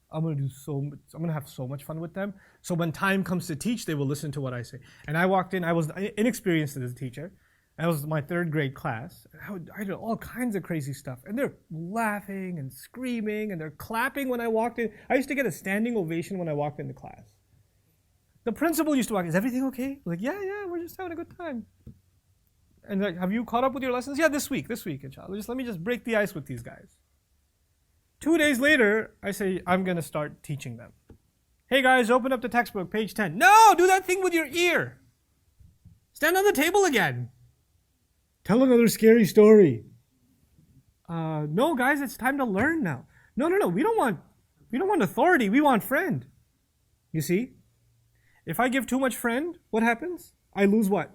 I'm gonna have so much fun with them. So when time comes to teach, they will listen to what I say. And I walked in, I was inexperienced as a teacher. That was my 3rd grade class. I did all kinds of crazy stuff. And they're laughing and screaming and they're clapping when I walked in. I used to get a standing ovation when I walked into class. The principal used to walk in, is everything okay? Like, yeah, we're just having a good time. And like, have you caught up with your lessons? Yeah, this week, inshallah. Let me just break the ice with these guys. 2 days later, I say, I'm going to start teaching them. Hey guys, open up the textbook, page 10. No, do that thing with your ear. Stand on the table again. Tell another scary story. No guys, it's time to learn now. No, we don't want authority, we want friend. You see? If I give too much friend, what happens? I lose what?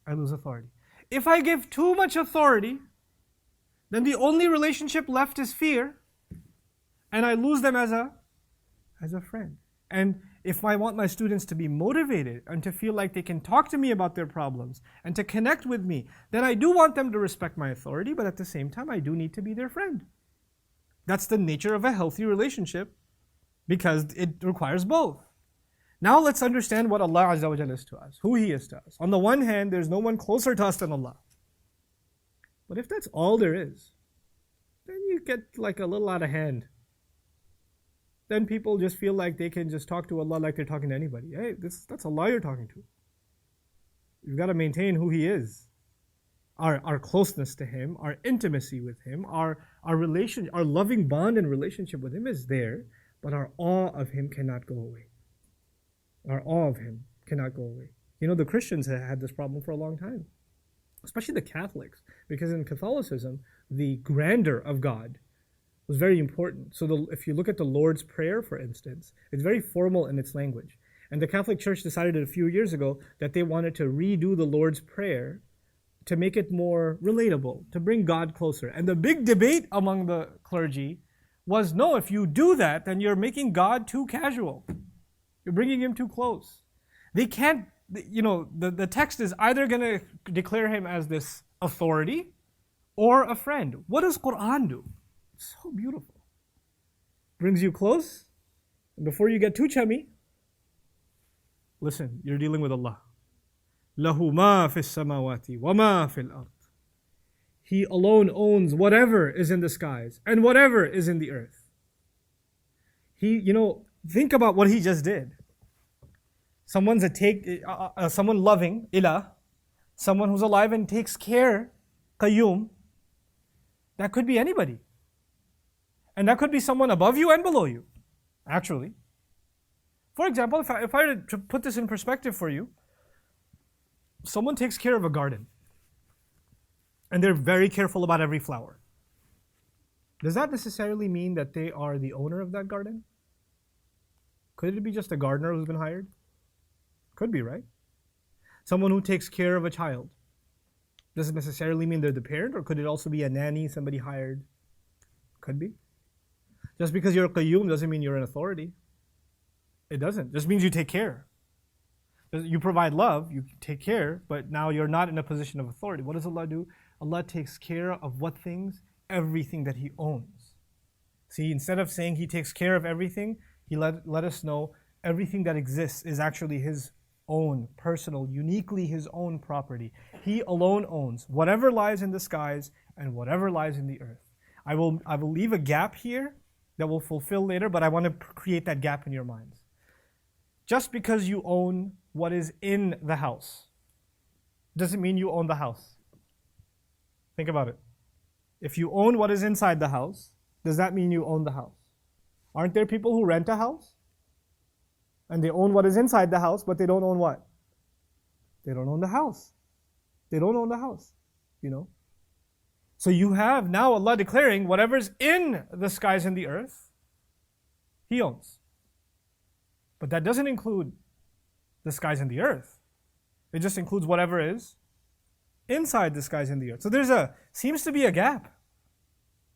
I lose authority. If I give too much authority, then the only relationship left is fear, and I lose them as a friend. And if I want my students to be motivated and to feel like they can talk to me about their problems and to connect with me, then I do want them to respect my authority, but at the same time, I do need to be their friend. That's the nature of a healthy relationship because it requires both. Now let's understand what Allah Azza wa Jalla is to us, who He is to us. On the one hand, there's no one closer to us than Allah. But if that's all there is, then you get like a little out of hand. Then people just feel like they can just talk to Allah like they're talking to anybody. Hey, that's Allah you're talking to. You've got to maintain who He is. Our closeness to Him, our intimacy with Him, our relation, our loving bond and relationship with Him is there, but our awe of Him cannot go away. Our awe of Him cannot go away. The Christians have had this problem for a long time, especially the Catholics, because in Catholicism, the grandeur of God was very important. So if you look at the Lord's Prayer, for instance, it's very formal in its language. And the Catholic Church decided a few years ago that they wanted to redo the Lord's Prayer to make it more relatable, to bring God closer. And the big debate among the clergy was, no, if you do that, then you're making God too casual. You're bringing Him too close. They can't, the text is either going to declare Him as this authority or a friend. What does Quran do? It's so beautiful. Brings you close. And before you get too chummy, listen, you're dealing with Allah. لَهُ مَا فِي السَّمَاوَاتِ وَمَا فِي الْأَرْضِ. He alone owns whatever is in the skies and whatever is in the earth. Think about what He just did. Someone loving, ilah, someone who's alive and takes care, qayyum. That could be anybody. And that could be someone above you and below you, actually. For example, if I were to put this in perspective for you, someone takes care of a garden and they're very careful about every flower. Does that necessarily mean that they are the owner of that garden? Could it be just a gardener who's been hired? Could be, right? Someone who takes care of a child. Doesn't necessarily mean they're the parent, or could it also be a nanny, somebody hired? Could be. Just because you're a qayyum doesn't mean you're an authority. It doesn't. It just means you take care. You provide love, you take care, but now you're not in a position of authority. What does Allah do? Allah takes care of what things? Everything that He owns. See, instead of saying He takes care of everything, He let us know everything that exists is actually His own, personal, uniquely His own property. He alone owns whatever lies in the skies and whatever lies in the earth. I will leave a gap here that we'll fulfill later, but I want to create that gap in your minds. Just because you own what is in the house doesn't mean you own the house. Think about it. If you own what is inside the house, does that mean you own the house? Aren't there people who rent a house? And they own what is inside the house, but they don't own what? They don't own the house. They don't own the house, you know? So you have now Allah declaring whatever's in the skies and the earth, He owns. But that doesn't include the skies and the earth. It just includes whatever is inside the skies and the earth. So seems to be a gap.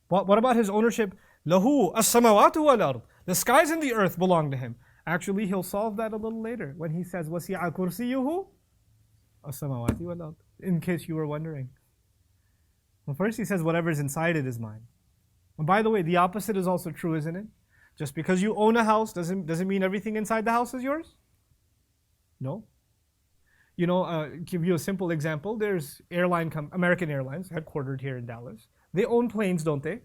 What about His ownership? Lahu as-samawatu wal-ard. The skies and the earth belong to Him. Actually, He'll solve that a little later when He says, وَسِعَ كُرْسِيُّهُ as-samawati wal-ard. In case you were wondering. Well, first He says, whatever's inside it is mine. And by the way, the opposite is also true, isn't it? Just because you own a house doesn't mean everything inside the house is yours? No. You know, give you a simple example. There's American Airlines, headquartered here in Dallas. They own planes, don't they?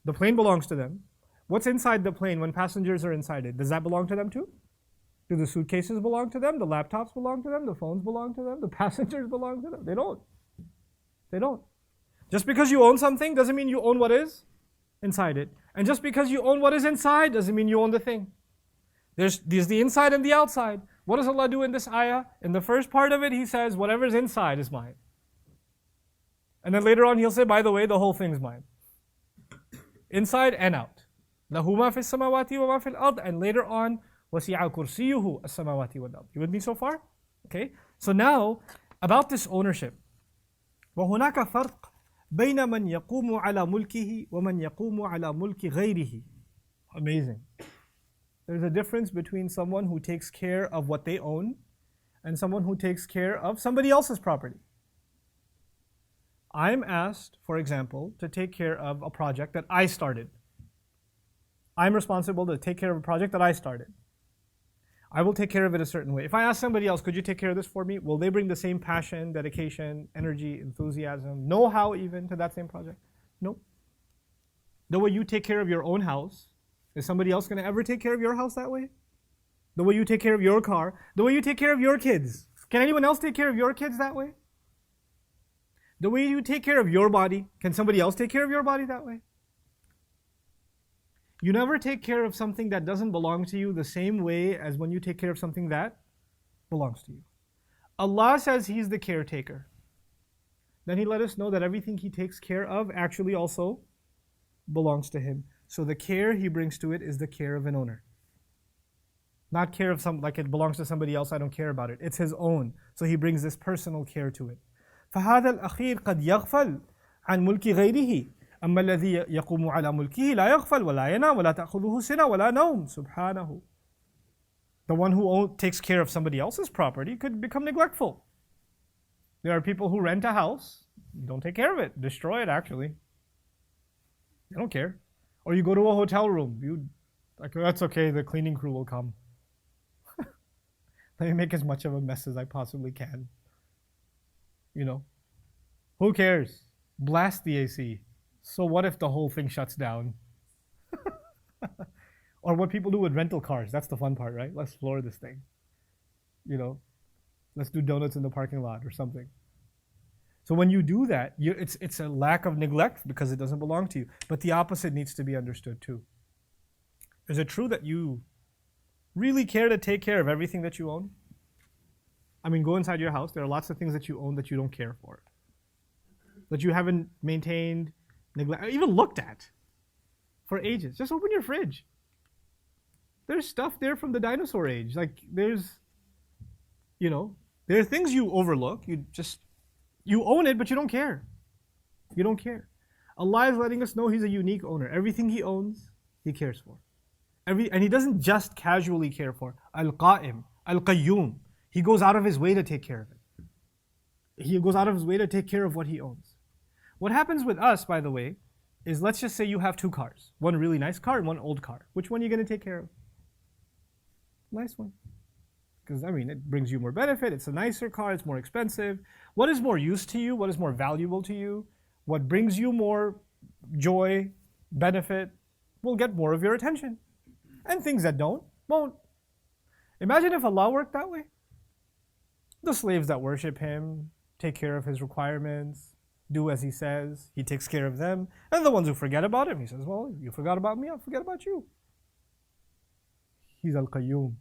The plane belongs to them. What's inside the plane when passengers are inside it? Does that belong to them too? Do the suitcases belong to them? The laptops belong to them? The phones belong to them? The passengers belong to them? They don't. They don't. Just because you own something doesn't mean you own what is inside it. And just because you own what is inside doesn't mean you own the thing. There's the inside and the outside. What does Allah do in this ayah? In the first part of it, He says, whatever's inside is mine. And then later on, He'll say, by the way, the whole thing's mine. Inside and out. لَهُ مَا فِي السَّمَاوَاتِ وَمَا فِي الْأَرْضِ. And later on, وَسِعَ كُرْسِيُّهُ السَّمَاوَاتِ وَالْأَرْضِ. You with me so far? Okay. So now, about this ownership. وَهُنَاكَ فَرْقٌ بَيْنَ مَنْ يَقُومُ عَلَى مُلْكِهِ وَمَنْ يَقُومُ عَلَى مُلْكِ غَيْرِهِ. Amazing. There's a difference between someone who takes care of what they own and someone who takes care of somebody else's property. I'm asked, for example, to take care of a project that I started. I'm responsible to take care of a project that I started. I will take care of it a certain way. If I ask somebody else, could you take care of this for me? Will they bring the same passion, dedication, energy, enthusiasm, know-how even to that same project? No. The way you take care of your own house, is somebody else going to ever take care of your house that way? The way you take care of your car, the way you take care of your kids. Can anyone else take care of your kids that way? The way you take care of your body, can somebody else take care of your body that way? You never take care of something that doesn't belong to you the same way as when you take care of something that belongs to you. Allah says He's the caretaker. Then He let us know that everything He takes care of actually also belongs to Him. So the care He brings to it is the care of an owner. Not care of like it belongs to somebody else, I don't care about it. It's His own. So He brings this personal care to it. فَهَذَا الْأَخِيرُ قَدْ يَغْفَلْ عَنْ مُلْكِ غَيْرِهِ أَمَّا الَّذِي يَقُومُ عَلَى مُلْكِهِ لَا يَغْفَلْ وَلَا يَنَامُ وَلَا تَأْخُذُهُ سِنَةٌ وَلَا نَوْمٌ سُبْحَانَهُ. The one who takes care of somebody else's property could become neglectful. There are people who rent a house, don't take care of it, destroy it actually. They don't care. Or you go to a hotel room, that's okay, the cleaning crew will come. Let me make as much of a mess as I possibly can. You know, who cares? Blast the AC. So what if the whole thing shuts down? Or what people do with rental cars, that's the fun part, right? Let's floor this thing. You know, let's do donuts in the parking lot or something. So when you do that, it's a lack of neglect because it doesn't belong to you. But the opposite needs to be understood too. Is it true that you really care to take care of everything that you own? I mean, go inside your house. There are lots of things that you own that you don't care for. That you haven't maintained, neglected, even looked at for ages. Just open your fridge. There's stuff there from the dinosaur age. Like there's, there are things you overlook. You own it, but you don't care. You don't care. Allah is letting us know He's a unique owner. Everything He owns, He cares for. And He doesn't just casually care for. Al-Qa'im, Al-Qayyum. He goes out of His way to take care of it. He goes out of His way to take care of what He owns. What happens with us, by the way, is let's just say you have two cars. One really nice car and one old car. Which one are you going to take care of? Nice one. Because, it brings you more benefit. It's a nicer car. It's more expensive. What is more use to you? What is more valuable to you? What brings you more joy, benefit, will get more of your attention. And things that don't, won't. Imagine if Allah worked that way. The slaves that worship Him, take care of His requirements, do as He says, He takes care of them. And the ones who forget about Him, He says, well, you forgot about me, I'll forget about you. He's Al-Qayyum,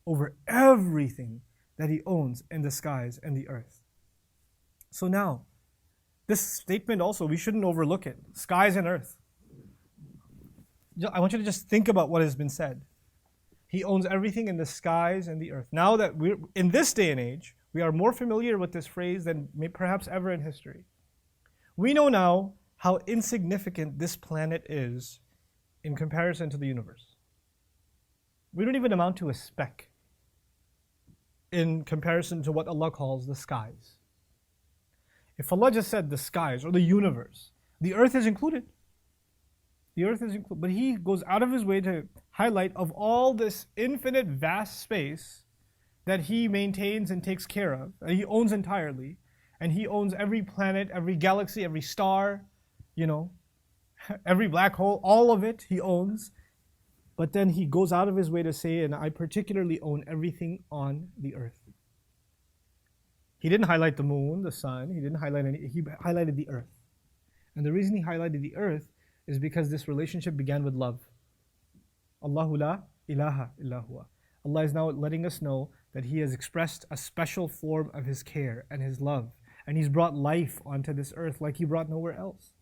over everything that He owns in the skies and the earth. So now, this statement also, we shouldn't overlook it. Skies and earth. I want you to just think about what has been said. He owns everything in the skies and the earth. Now that we're in this day and age, we are more familiar with this phrase than perhaps ever in history. We know now how insignificant this planet is in comparison to the universe. We don't even amount to a speck in comparison to what Allah calls the skies. If Allah just said the skies or the universe, the earth is included. The earth is included. But He goes out of His way to highlight of all this infinite vast space that He maintains and takes care of, that He owns entirely. And He owns every planet, every galaxy, every star, every black hole, all of it He owns. But then He goes out of His way to say, and I particularly own everything on the earth. He didn't highlight the moon, the sun, He didn't highlight He highlighted the earth. And the reason He highlighted the earth is because this relationship began with love. Allahu la ilaha illa huwa. Allah is now letting us know that He has expressed a special form of His care and His love. And He's brought life onto this earth like He brought nowhere else.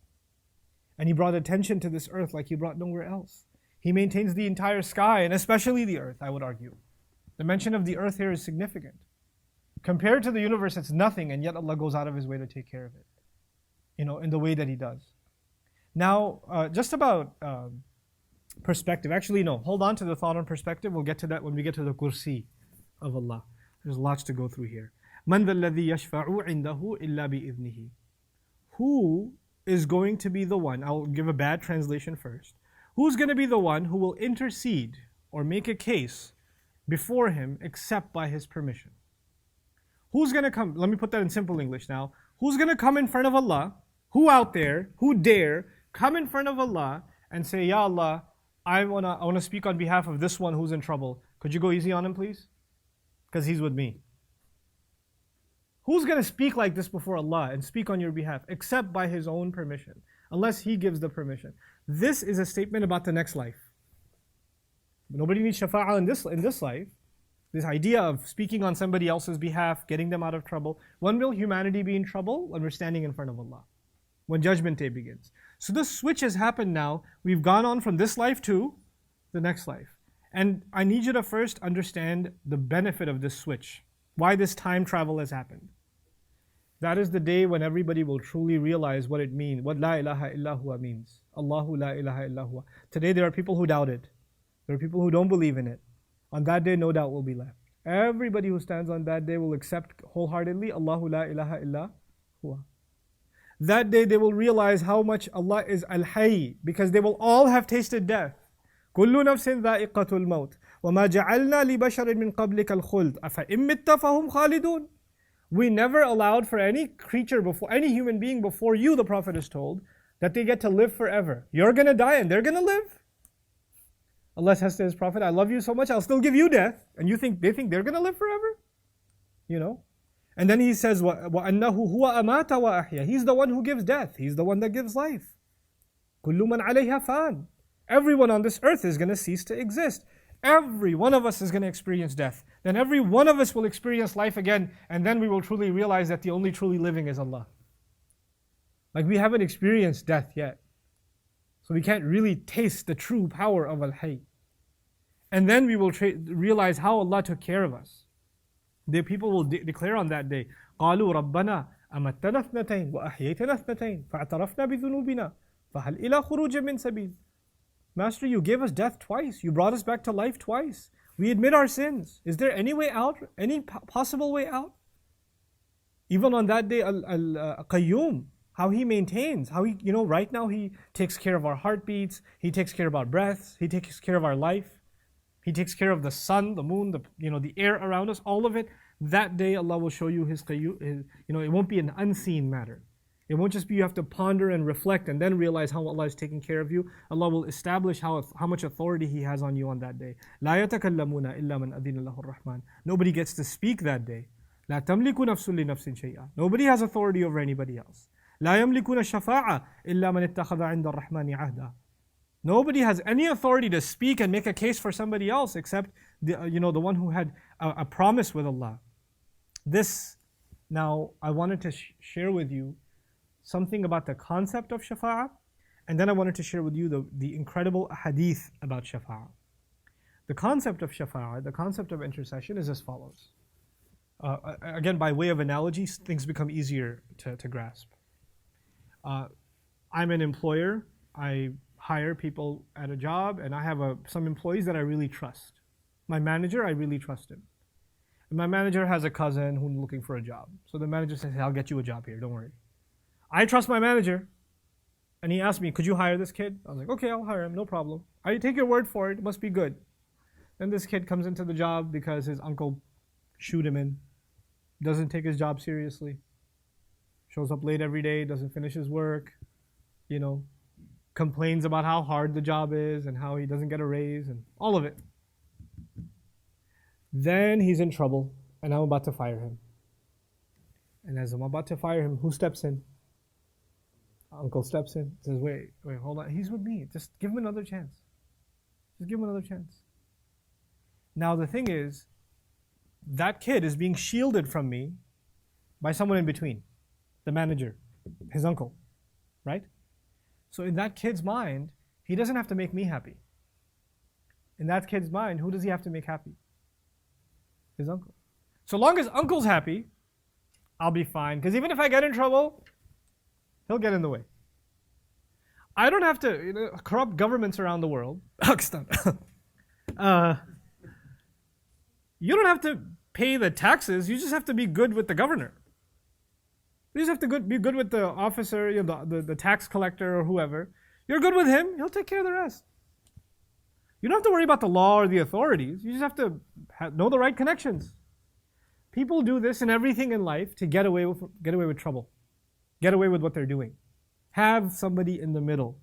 And He brought attention to this earth like He brought nowhere else. He maintains the entire sky and especially the earth, I would argue. The mention of the earth here is significant. Compared to the universe, it's nothing, and yet Allah goes out of His way to take care of it, in the way that He does. Now, just about perspective. Actually, no, hold on to the thought on perspective. We'll get to that when we get to the kursi of Allah. There's lots to go through here. مَنْ ذَا الَّذِي يَشْفَعُ عِنْدَهُ إِلَّا بِإِذْنِهِ. Who is going to be the one, I'll give a bad translation first. Who's going to be the one who will intercede or make a case before Him except by His permission? Who's going to come? Let me put that in simple English now. Who's going to come in front of Allah? Who out there, who dare come in front of Allah and say, Ya Allah, I wanna speak on behalf of this one who's in trouble. Could you go easy on him, please? Because he's with me. Who's going to speak like this before Allah and speak on your behalf except by His own permission, unless He gives the permission? This is a statement about the next life. Nobody needs shafa'ah in this life. This idea of speaking on somebody else's behalf, getting them out of trouble. When will humanity be in trouble? When we're standing in front of Allah. When Judgment Day begins. So this switch has happened now. We've gone on from this life to the next life. And I need you to first understand the benefit of this switch. Why this time travel has happened. That is the day when everybody will truly realize what it means, what La ilaha illa huwa means. Allahu la ilaha illa huwa. Today there are people who doubt it. There are people who don't believe in it. On that day, no doubt will be left. Everybody who stands on that day will accept wholeheartedly Allahu la ilaha illa huwa. That day they will realize how much Allah is Al-Hayy, because they will all have tasted death. كُلُّ نَفْسٍ ذَائِقَةُ الْمَوْتِ وَمَا جَعَلْنَا لِبَشَرٍ مِّن قَبْلِكَ الْخُلْدَ أَفَإِن مِّتَّ فَهُمْ خَالِدُونَ. We never allowed for any creature before, any human being before you, the Prophet is told, that they get to live forever. You're going to die and they're going to live. Allah says to His Prophet, I love you so much, I'll still give you death. And they think they're going to live forever? And then He says, وَأَنَّهُ هُوَ أَمَاتَ وَأَحْيَا. He's the one who gives death. He's the one that gives life. كُلُّ مَنْ عَلَيْهَا فَانٍ. Everyone on this earth is going to cease to exist. Every one of us is going to experience death. Then every one of us will experience life again, and then we will truly realize that the only truly living is Allah. Like we haven't experienced death yet. So we can't really taste the true power of Al-Hayy. And then we will realize how Allah took care of us. The people will declare on that day, قالوا ربنا أمتنا اثنتين وأحييتنا اثنتين فاعترفنا بذنوبنا فهل إلى خروج من سبيل. Master, you gave us death twice. You brought us back to life twice. We admit our sins. Is there any way out? Any possible way out? Even on that day, Qayyum, how he maintains, how he, right now he takes care of our heartbeats, he takes care of our breaths, he takes care of our life, he takes care of the sun, the moon, the air around us, all of it. That day Allah will show you His Qayyum. It won't be an unseen matter. It won't just be you have to ponder and reflect and then realize how Allah is taking care of you. Allah will establish how much authority He has on you on that day. لا يتكلمون إلا من أذن له الرحمن. Nobody gets to speak that day. لا تملك نفس لنفس شيئا. Nobody has authority over anybody else. لا يملكون الشفاعة إلا من اتخذ عند الرحمن عهدا. Nobody has any authority to speak and make a case for somebody else except the one who had a promise with Allah. Now I wanted to share with you something about the concept of shafa'ah, and then I wanted to share with you the incredible hadith about shafa'ah. The concept of shafa'ah, the concept of intercession is as follows. Again, by way of analogy, things become easier to grasp. I'm an employer. I hire people at a job, and I have some employees that I really trust. My manager, I really trust him. And my manager has a cousin who's looking for a job. So the manager says, hey, I'll get you a job here, don't worry. I trust my manager. And he asked me, could you hire this kid? I was like, okay, I'll hire him, no problem. I take your word for it, it must be good. Then this kid comes into the job because his uncle shoot him in. Doesn't take his job seriously. Shows up late every day, doesn't finish his work. Complains about how hard the job is and how he doesn't get a raise and all of it. Then he's in trouble and I'm about to fire him. And as I'm about to fire him, who steps in? Uncle steps in, says, wait, hold on. He's with me. Just give him another chance. Just give him another chance. Now the thing is, that kid is being shielded from me by someone in between. The manager, his uncle, right? So in that kid's mind, he doesn't have to make me happy. In that kid's mind, who does he have to make happy? His uncle. So long as uncle's happy, I'll be fine. Because even if I get in trouble, he'll get in the way. I don't have to, corrupt governments around the world. You don't have to pay the taxes. You just have to be good with the governor. You just have to be good with the officer, the tax collector or whoever. You're good with him, he'll take care of the rest. You don't have to worry about the law or the authorities. You just have to know the right connections. People do this in everything in life to get away with trouble. Get away with what they're doing. Have somebody in the middle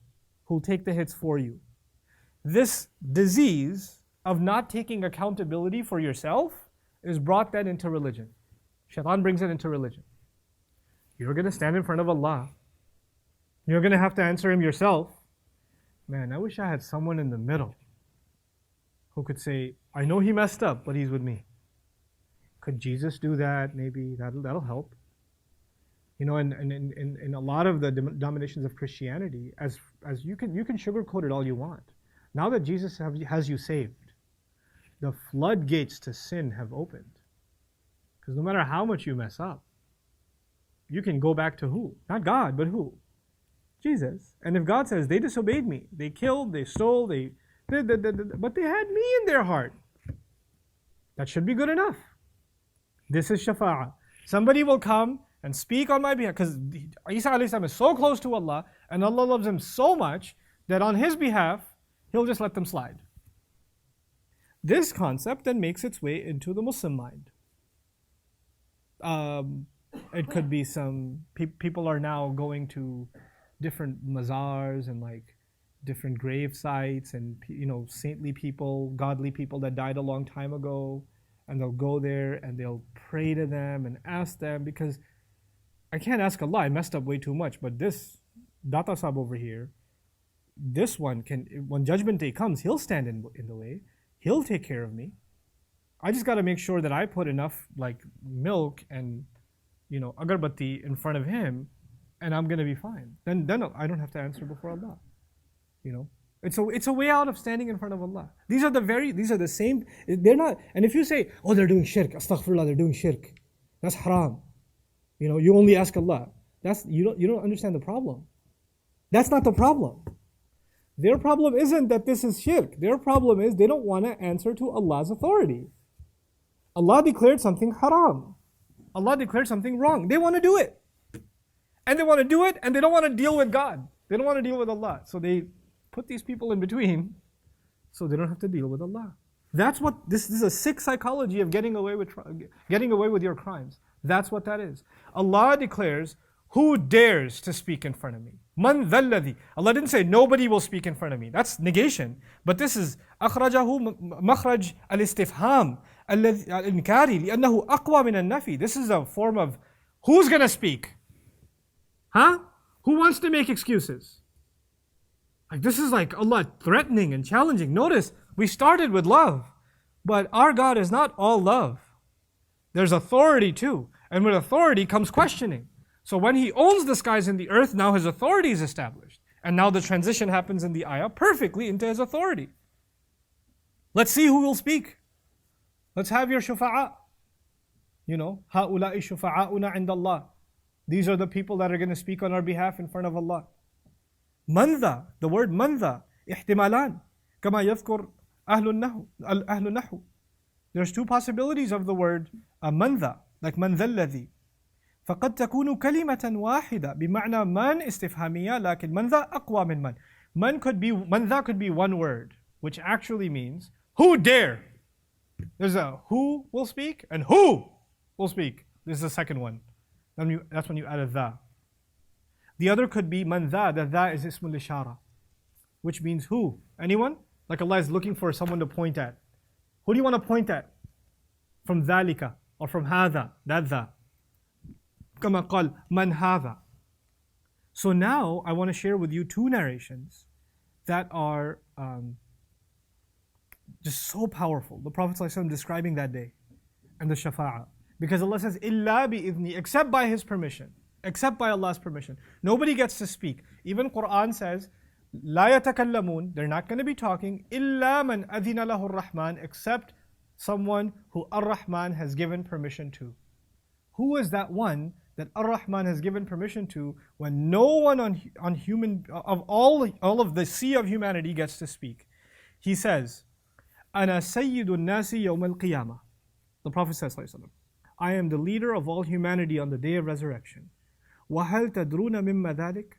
who'll take the hits for you. This disease of not taking accountability for yourself is brought then into religion. Shaitan brings it into religion. You're going to stand in front of Allah. You're going to have to answer Him yourself. Man, I wish I had someone in the middle who could say, I know he messed up, but he's with me. Could Jesus do that? Maybe that'll help. In a lot of the denominations of Christianity, as you can sugarcoat it all you want. Now that Jesus has you saved, the floodgates to sin have opened. Because no matter how much you mess up, you can go back to who? Not God, but who? Jesus. And if God says, they disobeyed me, they killed, they stole, but they had me in their heart, that should be good enough. This is shafa'ah. Somebody will come and speak on my behalf, because Isa alayhi salam is so close to Allah, and Allah loves him so much, that on his behalf, He'll just let them slide. This concept then makes its way into the Muslim mind. It could be some people are now going to different mazars and different grave sites and saintly people, godly people that died a long time ago, and they'll go there and they'll pray to them and ask them, because I can't ask Allah, I messed up way too much, but this Data Sahib over here, this one can, when judgment day comes, he'll stand in the way, he'll take care of me. I just got to make sure that I put enough milk and agarbatti in front of him, and I'm going to be fine. Then I don't have to answer before Allah. It's a way out of standing in front of Allah. These are the same, they're not, and if you say, oh, they're doing shirk, astaghfirullah, they're doing shirk, that's haram. You only ask Allah. You don't understand the problem. That's not the problem. Their problem isn't that this is shirk. Their problem is they don't want to answer to Allah's authority. Allah declared something haram. Allah declared something wrong. They want to do it. And they want to do it, and they don't want to deal with God. They don't want to deal with Allah. So they put these people in between so they don't have to deal with Allah. That's what, this is a sick psychology of getting away with your crimes. That's what that is. Allah declares, who dares to speak in front of me? Man dhalladhi. Allah didn't say nobody will speak in front of me. That's negation. But this is akhrajahu makhraj al-istifham al-inkari li'annahu aqwa min al-nafi. This is a form of who's going to speak? Huh? Who wants to make excuses? This is like Allah threatening and challenging. Notice, we started with love, but our God is not all love. There's authority too. And with authority comes questioning. So when He owns the skies and the earth, now His authority is established. And now the transition happens in the ayah perfectly into His authority. Let's see who will speak. Let's have your shufa'a. هَؤُلَاءِ شُفَعَاؤُنَا عِنْدَ اللَّهِ. These are the people that are going to speak on our behalf in front of Allah. Mandha, the word mandha, ihtimalan, kama yadhkur ahlun nahu. There's two possibilities of the word mandha, like man dhalladhi. فقد تكون كلمة واحدة بمعنى من استفهامية لكن من ذا أقوى من من. من ذا could be one word, which actually means who dare. There's a who will speak and who will speak. This is the second one. That's when you add a dha. The other could be man dha. The dha is ismul ishara, which means who? Anyone? Like Allah is looking for someone to point at. Who do you want to point at? From dhalika or from hadha, that dha. كما قال من هذا. So now I want to share with you two narrations that are just so powerful. The Prophet ﷺ describing that day and the shafa'ah. Because Allah says, إِلَّا بِإِذْنِ, except by His permission. Except by Allah's permission. Nobody gets to speak. Even Quran says, لَا يَتَكَلَّمُونَ, they're not going to be talking, إِلَّا مَنْ أَذِنَ لَهُ الرَّحْمَنِ, except someone who Ar-Rahman has given permission to. Who is that one that Ar-Rahman has given permission to when no one on human, of all of the sea of humanity gets to speak? He says, أَنَا سَيِّدُ النَّاسِ يَوْمَ الْقِيَامَةِ. The Prophet says, I am the leader of all humanity on the day of resurrection. وَهَلْ تَدْرُونَ مِمَّا ذَلِكَ?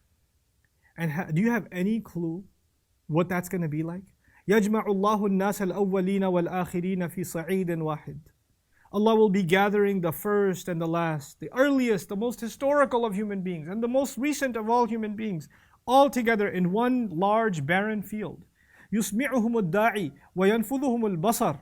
And do you have any clue what that's going to be like? يَجْمَعُ اللَّهُ النَّاسَ الْأَوَّلِينَ وَالْآخِرِينَ فِي صَعِيدٍ وَاحِدٍ. Allah will be gathering the first and the last, the earliest, the most historical of human beings, and the most recent of all human beings, all together in one large barren field. يُسْمِعُهُمُ الدَّاعِي وَيَنْفُذُهُمُ الْبَصَرِ.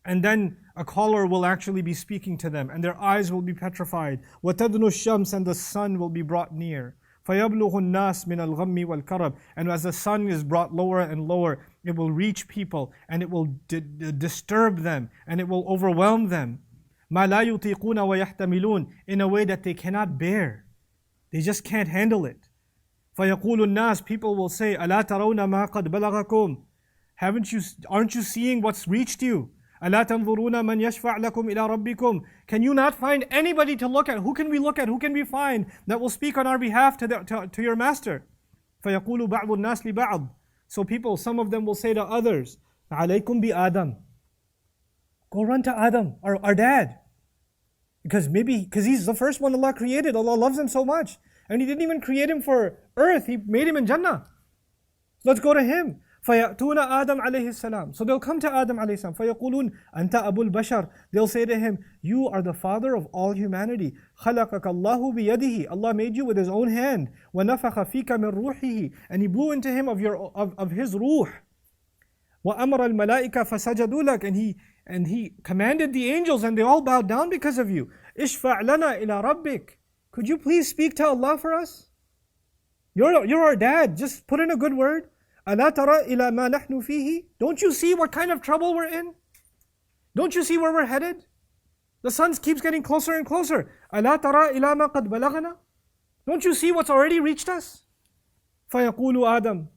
And then a caller will actually be speaking to them, and their eyes will be petrified. وَتَدْنُ الشَّمْسِ, and the sun will be brought near. فَيَبْلُغُ النَّاسِ مِنَ الْغَمِّ وَالْكَرَبِ. And as the sun is brought lower and lower, it will reach people, and it will disturb them, and it will overwhelm them. مَا لَا يُطِيقُونَ وَيَحْتَمِلُونَ, in a way that they cannot bear. They just can't handle it. فَيَقُولُ النَّاسِ, people will say, أَلَا تَرَوْنَ مَا قَدْ بَلَغَكُمْ, aren't you seeing what's reached you? أَلَا تَنْظُرُونَ مَنْ يَشْفَعْ لَكُمْ إِلَىٰ رَبِّكُمْ. Can you not find anybody to look at? Who can we look at? Who can we find that will speak on our behalf to your master? فَيَقُولُ بَعْضُ النَّاسِ لِبَعْضٍ. So people, some of them will say to others, عَلَيْكُمْ بِآدَمٍ. Go run to Adam, our dad. Because he's the first one Allah created. Allah loves him so much. And He didn't even create him for earth. He made him in Jannah. Let's go to him. فَيَأْتُونَ آدَمْ عَلَيْهِ السَّلَامِ. So they'll come to Adam alayhi salam. فَيَقُولُونَ أَنْتَ أَبُو الْبَشَرِ. They'll say to him, you are the father of all humanity. خَلَقَكَ اللَّهُ بِيَدِهِ. Allah made you with His own hand. وَنَفَخَ فِيكَ مِنْ رُوحِهِ. And He blew into him of His ruh. وَأَمَرَ الْمَلَائِكَ فَسَجَدُوا لَكَ. And he commanded the angels, and they all bowed down because of you. إِشْفَعْ لَنَا إِلَىٰ رَبِّكَ. Could you please speak to Allah for us? You're our dad. Just put in a good word. أَلَا تَرَى إِلَى مَا نَحْنُ فِيهِ. Don't you see what kind of trouble we're in? Don't you see where we're headed? The sun keeps getting closer and closer. أَلَا تَرَى إِلَى مَا قَدْ بَلَغَنَا. Don't you see what's already reached us? فَيَقُولُ آدَمُ.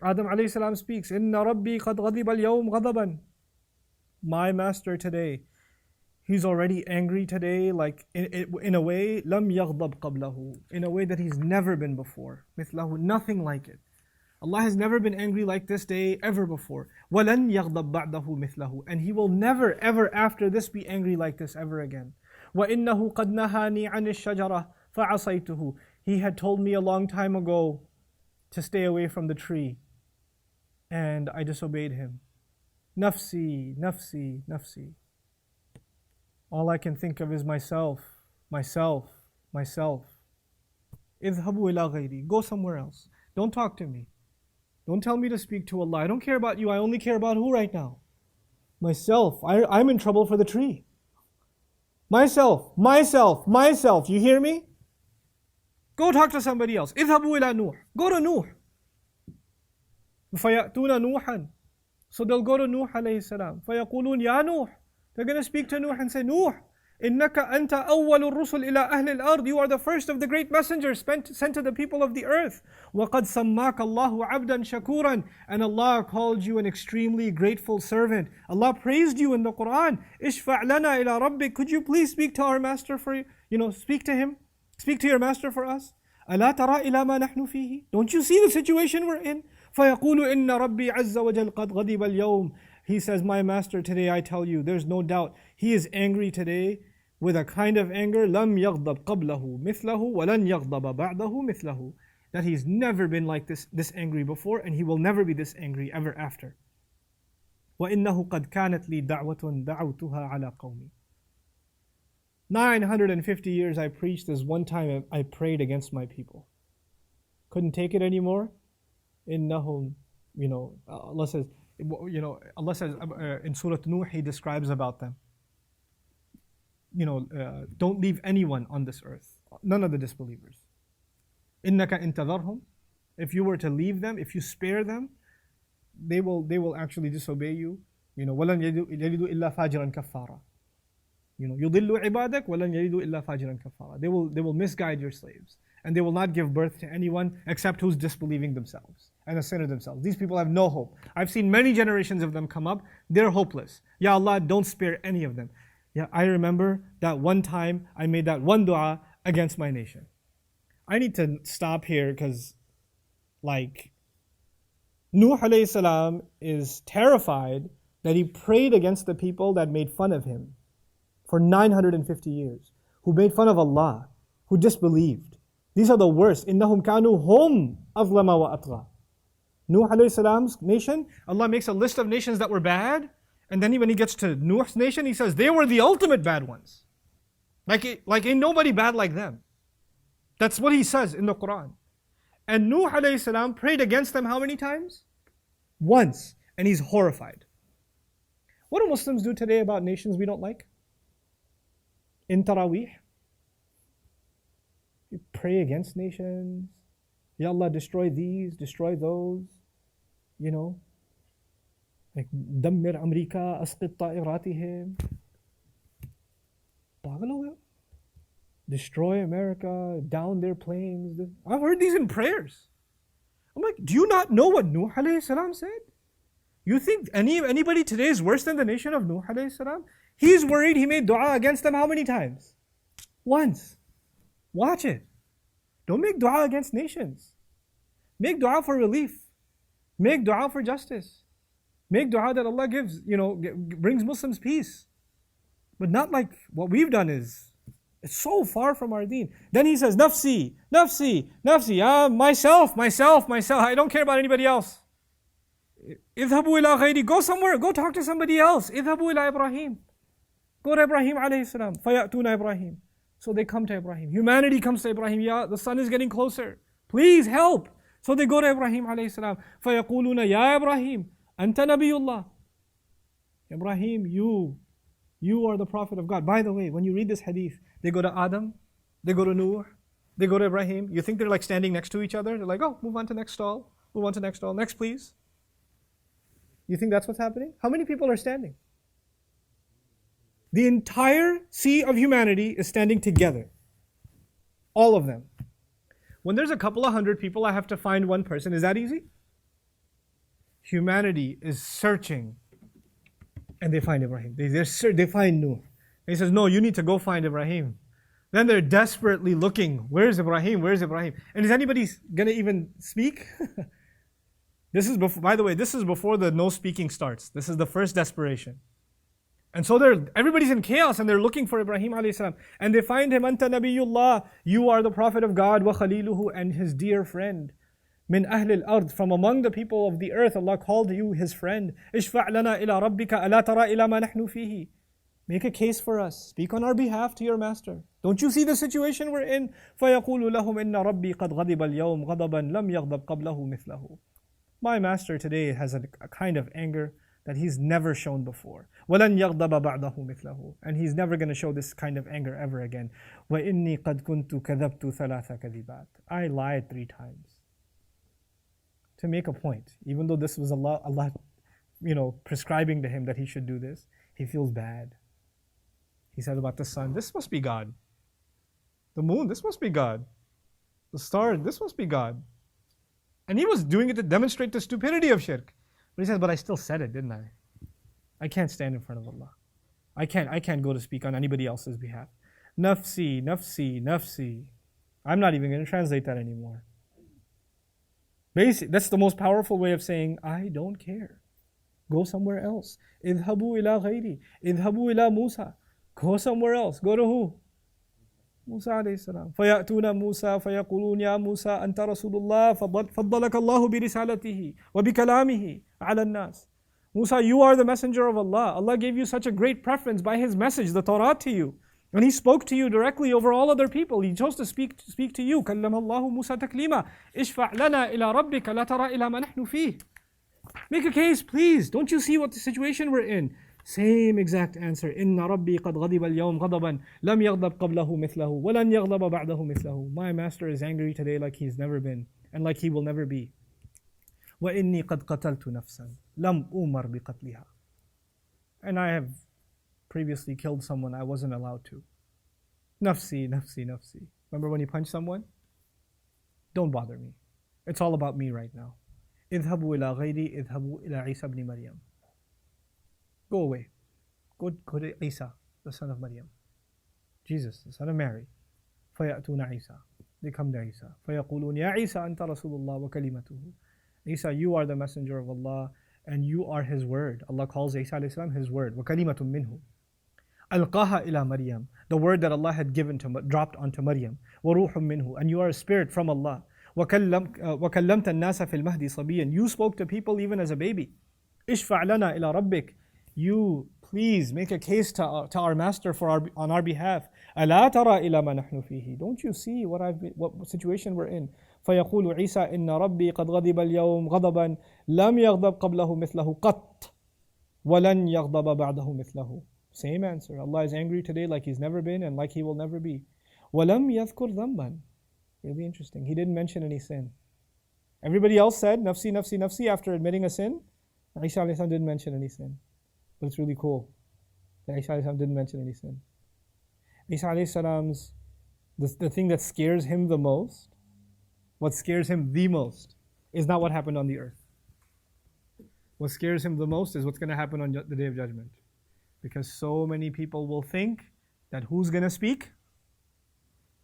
Adam alayhi salam speaks, Inna Rabbi qad ghadiba al-yawm ghadaban. My master today, he's already angry today, like in a way, lam yaghdab qablahu, in a way that he's never been before. Mithlahu, nothing like it. Allah has never been angry like this day ever before. وَلَنْ يَغْضَبْ بَعْدَهُ مِثْلَهُ, and He will never ever after this be angry like this ever again. وَإِنَّهُ قَدْ نَهَانِي عَنِ الشَّجَرَةِ فَعَصَيْتُهُ. He had told me a long time ago to stay away from the tree, and I disobeyed Him. Nafsi, nafsi, nafsi. All I can think of is myself, myself, myself. اذهبوا إلى غيري. Go somewhere else. Don't talk to me. Don't tell me to speak to Allah. I don't care about you. I only care about who right now? Myself. I'm in trouble for the tree. Myself, myself, myself. You hear me? Go talk to somebody else. اذهبوا إلى نوح. Go to Nuh. فيأتون نوحا. So they'll go to Nuh alayhi salam. فيقولون يا نوح. They're going to speak to Nuh and say, Nuh, إنك أنت أول الرسل إلى أهل الأرض. You are the first of the great messengers sent to the people of the earth. وقد سماك الله عبدا شكورا. And Allah called you an extremely grateful servant. Allah praised you in the Quran. اشفع لنا إلى ربك. Could you please speak to our master for you? Speak to him. Speak to your master for us. ألا ترى إلى ما نحن فيه. Don't you see the situation we're in? فيقول إن ربي عز وجل قد غضب اليوم. He says, my master today, I tell you, there's no doubt, he is angry today with a kind of anger, لم يغضب قبله مثله ولن يغضب بعده مثله. That he's never been like this angry before, and he will never be this angry ever after. وإنه قد كانت لي دعوة دعوتها على قومي. 950 years I preached this. One time I prayed against my people. Couldn't take it anymore. إنهم, Allah says, Allah says in Surah Nuh, He describes about them. Don't leave anyone on this earth, none of the disbelievers. إِنَّكَ إِن تَذَرْهُمْ. If you were to leave them, if you spare them, they will actually disobey you. وَلَنْ يَلِدُوا إِلَّا فَاجِرًا كَفَّارًا. يُضِلُّ عِبَادَكَ وَلَنْ يَلِدُوا إِلَّا فَاجِرًا كَفَّارًا. They will misguide your slaves, and they will not give birth to anyone except who's disbelieving themselves and a sinner themselves. These people have no hope. I've seen many generations of them come up. They're hopeless. Ya Allah, don't spare any of them. Yeah, I remember that one time I made that one dua against my nation. I need to stop here because, Nuh alayhi salam is terrified that he prayed against the people that made fun of him for 950 years, who made fun of Allah, who disbelieved. These are the worst. إِنَّهُمْ كَانُوا هُمْ أَظْلَمَ وَأَطْغَى. Nuh alayhi salam's nation, Allah makes a list of nations that were bad, and then when He gets to Nuh's nation, He says they were the ultimate bad ones. Like ain't nobody bad like them. That's what He says in the Quran. And Nuh alayhi salam prayed against them how many times? Once. And he's horrified. What do Muslims do today about nations we don't like? In Taraweeh, you pray against nations. Ya Allah, destroy these, destroy those. Like دمر أمريكا أسقط طائراتهم. Destroy America, down their planes. I've heard these in prayers. I'm like, do you not know what Nuh alayhi salam said? You think anybody today is worse than the nation of Nuh alayhi salam? He's worried. He made dua against them how many times? Once. Watch it. Don't make dua against nations. Make dua for relief. Make dua for justice. Make dua that Allah gives, brings Muslims peace. But not like what we've done is, it's so far from our deen. Then he says, nafsi, nafsi, nafsi, myself, myself, myself. I don't care about anybody else. اذهبوا إلى غيري. Go somewhere, go talk to somebody else. اذهبوا إلى إبراهيم. Go to Ibrahim alayhi salam. فَيَأْتُونَ Ibrahim. So they come to Ibrahim. Humanity comes to Ibrahim. Yeah, the sun is getting closer. Please help. So they go to Ibrahim alayhi salam. فَيَقُولُونَ يَا إِبْرَاهِيمُ أَنْتَ نَبِيُّ اللَّهِ. Ibrahim, you are the prophet of God. By the way, when you read this hadith, they go to Adam, they go to Nuh, they go to Ibrahim. You think they're like standing next to each other? They're like, oh, move on to next stall. Move on to next stall. Next, please. You think that's what's happening? How many people are standing? The entire sea of humanity is standing together. All of them. When there's a couple of hundred people, I have to find one person. Is that easy? humanity is searching and they find Ibrahim. They find Nuh. He says, no, you need to go find Ibrahim. Then they're desperately looking, where's Ibrahim, where's Ibrahim? And is anybody going to even speak? This is before, by the way, this is before the no speaking starts. This is the first desperation. And so everybody's in chaos and they're looking for Ibrahim alayhi salam. And they find him, Anta Nabiyullah, you are the Prophet of God, wa Khaliluhu, and his dear friend. Min ahlil ard, from among the people of the earth, Allah called you his friend. Ishfa' lana ila rabbika, ala tara ila ma nahnu fihi. Make a case for us. Speak on our behalf to your master. Don't you see the situation we're in? فَيَقُولُ لَهُمْ إِنَّ رَبِّي قَدْ غَضِبَ الْيَوْمِ غَضَبًا لَمْ يَغْضَبْ قَبْلَهُ مِثْلَهُ. My master today has a kind of anger that he's never shown before. وَلَنْ يَغْضَبَ بَعْدَهُ مِثْلَهُ. And he's never going to show this kind of anger ever again. وَإِنِّي قَدْ كُنْتُ كَذَبْتُ ثَلَاثَ كَذِبَاتٍ. I lied 3 times. To make a point. Even though this was Allah prescribing to him that he should do this, he feels bad. He said about the sun, this must be God. The moon, this must be God. The stars, this must be God. And he was doing it to demonstrate the stupidity of shirk. But he says, but I still said it, didn't I? I can't stand in front of Allah. I can't go to speak on anybody else's behalf. Nafsi, nafsi, nafsi. I'm not even going to translate that anymore. Basically, that's the most powerful way of saying, I don't care. Go somewhere else. Idhabu ila ghayri. Idhabu ila Musa. Go somewhere else. Go to who? Musa alayhi salam. فَيَأْتُونَ مُوسَى فَيَقُولُونَ يَا مُوسَى أَنْتَ رَسُولُ اللَّهِ فَضَّلَكَ اللَّهُ بِرِسَالَتِهِ وَبِكَلَامِهِ عَلَى النَّاسِ. Musa, you are the messenger of Allah. Allah gave you such a great preference by His message, the Torah, to you. And He spoke to you directly over all other people. He chose to speak to you. كَلَّمَ اللَّهُ مُوسَى تَكْلِيمًا إِشْفَعْ لَنَا إِلَى رَبِّكَ لَا تَرَى إِلَى مَا نَحْنُ فِيهِ. Make a case, please. Don't you see what the situation we're in? Same exact answer. إِنَّ رَبِّي قَدْ غَضِبَ الْيَوْمِ غَضَبًا لَمْ يَغْضَبْ قَبْلَهُ مِثْلَهُ وَلَنْ يَغْضَبَ بَعْدَهُ مِثْلَهُ. My master is angry today like he's never been and like he will never be. وَإِنِّي قَدْ قَتَلْتُ نَفْسًا لَمْ أُمَرْ بِقَتْلِهَا. And I have previously killed someone I wasn't allowed to. Nafsi, nafsi, nafsi. Remember when you punched someone? Don't bother me. It's all about me right now. اذهبوا إلى غيري اذهبوا إلى عيسى بن مريم. Go away. Go to Isa, the son of Maryam. Jesus, the son of Mary. فَيَأْتُونَ عِيسَى. They come to Isa. فَيَقُولُونَ يَا عِيسَى أَنْتَ رَسُولُ اللَّهِ وَكَلِمَتُهُ. Isa, you are the messenger of Allah and you are His word. Allah calls Isa alayhi salam His word. وَكَلِمَةٌ مِّنْهُ. أَلْقَاهَا إِلَى مَرْيَمَ. The word that Allah had dropped onto Maryam. وَرُوحٌ مِّنْهُ. And you are a spirit from Allah. وَكَلَّمْتَ النَّاسَ فِي الْمَهْدِ صَبِيًّا. You spoke to people even as a baby. إِشْفَعْ لَنَا إِلَى رَبِّكَ. You please make a case to our master on our behalf. أَلَا تَرَى إِلَى مَا نَحْنُ فِيهِ. Don't you see what situation we're in? فَيَقُولُ عِيسَى إِنَّ رَبِّي قَدْ غَضِبَ الْيَوْمِ غَضَبًا لَمْ يَغْضَبْ قَبْلَهُ مِثْلَهُ قَطْ وَلَنْ يَغْضَبَ بَعْدَهُ مِثْلَهُ. Same answer. Allah is angry today like He's never been and like He will never be. وَلَمْ يَذْكُرْ ذَنْبًا. Really interesting. He didn't mention any sin. Everybody else said, nafsi, nafsi, nafsi, after admitting a sin. Isa alayhi salam didn't mention any sin. But it's really cool that Isa alayhi salam didn't mention any sin. Isa alayhi salam's, the thing that scares him the most, what scares him the most, is not what happened on the earth. What scares him the most is what's going to happen on the Day of Judgment. Because so many people will think that who's going to speak?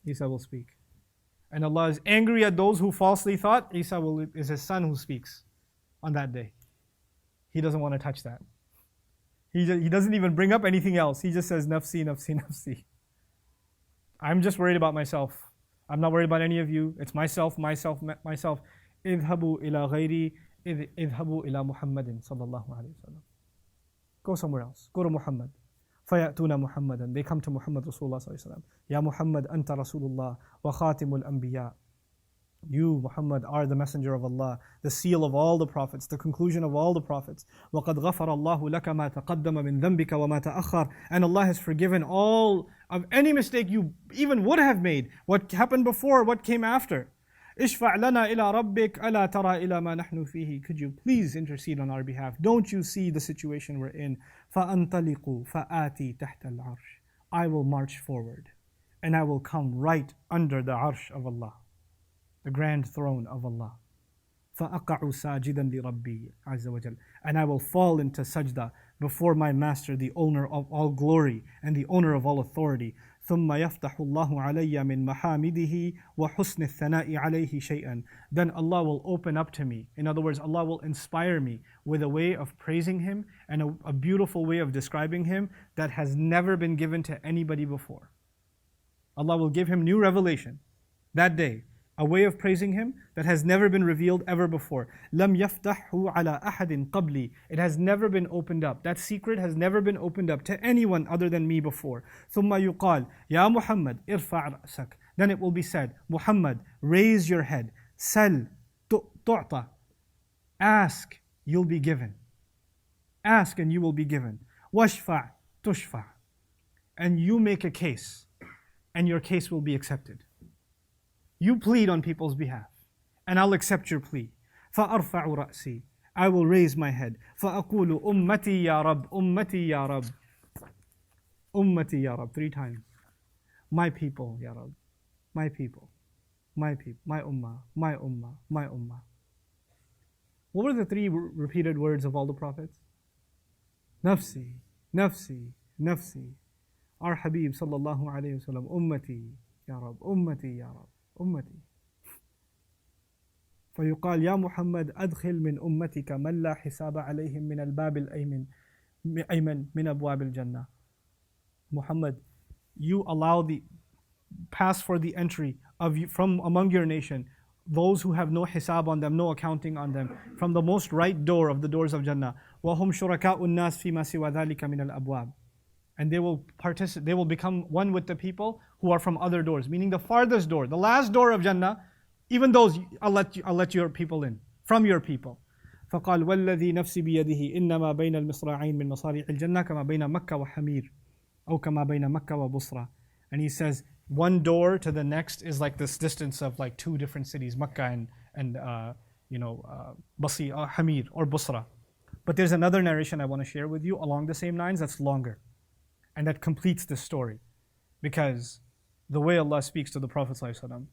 Isa will speak. And Allah is angry at those who falsely thought Isa is His son who speaks on that day. He doesn't want to touch that. He doesn't even bring up anything else. He just says, nafsi, nafsi, nafsi. I'm just worried about myself. I'm not worried about any of you. It's myself, myself, myself. اذهبوا إلى غيري اذهبوا إلى محمد صلى الله عليه وسلم. Go somewhere else. Go to Muhammad. فَيَأْتُونَ مُحَمَّدًا. They come to Muhammad Rasulullah sallallahu alaihi wasallam. Ya Muhammad anta Rasulullah wa khatimul anbiya. You, Muhammad, are the messenger of Allah, the seal of all the prophets, the conclusion of all the prophets. وَقَدْ غَفَرَ اللَّهُ لَكَ مَا تَقَدَّمَ مِنْ ذَنْبِكَ وَمَا تَأَخَّرَ. And Allah has forgiven all of any mistake you even would have made, what happened before, what came after. إِشْفَعْ لَنَا إِلَىٰ رَبِّكَ أَلَا تَرَى إِلَىٰ مَا نَحْنُ فِيهِ. Could you please intercede on our behalf? Don't you see the situation we're in? فَأَنْطَلِقُوا فَآتِي تَحْتَ الْعَرْشِ. I will march forward and I will come right under the arsh of Allah, the grand throne of Allah. فَأَقَعُ سَاجِدًا لِرَبِّي عَزَّ وَجَلَّ. And I will fall into sajda before my master, the owner of all glory and the owner of all authority. ثُمَّ يَفْتَحُ اللَّهُ عَلَيَّ مِن مَحَامِدِهِ وَحُسْنِ الثَّنَاءِ عَلَيْهِ شَيْئًا. Then Allah will open up to me. In other words, Allah will inspire me with a way of praising Him and a beautiful way of describing Him that has never been given to anybody before. Allah will give him new revelation that day, a way of praising Him that has never been revealed ever before. لَمْ يَفْتَحْهُ عَلَىٰ أَحَدٍ قَبْلِي. It has never been opened up. That secret has never been opened up to anyone other than me before. ثُمَّ يُقَالْ يَا مُحَمَّدْ إِرْفَعْ رَأْسَكَ. Then it will be said, Muhammad, raise your head. سَلْ تُعْطَى. Ask, you'll be given. Ask and you will be given. وَاشْفَعْ تُشْفَعْ. And you make a case, and your case will be accepted. You plead on people's behalf, and I'll accept your plea. فَأَرْفَعُ رَأْسِي. I will raise my head. فَأَقُولُ أُمَّتِي يَا رَبِّ أُمَّتِي يَا رَبِّ أُمَّتِي يَا رَبِّ 3 times. My people, Ya Rabb. My people. My people. My ummah. My ummah. My ummah. What were the 3 repeated words of all the prophets? Nafsi, Nafsi, Nafsi. Our Habib sallallahu alayhi wa sallam. Ummati, Ya Rabb. Ummati, Ya Rabb. أمتي. فيقال يا محمد أدخل من أمتك من لا حساب عليهم من الباب الأيمن من أبواب الجنة. Muhammad, you allow pass for the entry from among your nation those who have no hisab on them, no accounting on them, from the most right door of the doors of Jannah. وهم شركاء الناس فيما سوى ذلك من الأبواب. And they will become one with the people who are from other doors, meaning the farthest door, the last door of Jannah. Even those, I'll let your people in, from your people. فقال والذي نفسي بيده إنما بين المصراعين من مصاريع الجنة كما بين مكة وحمير أو كما بين مكة وبصرة. And he says one door to the next is like this distance of like 2 different cities, Makkah and Hamir or Busra. But there's another narration I want to share with you along the same lines that's longer. And that completes this story. Because the way Allah speaks to the Prophet ﷺ,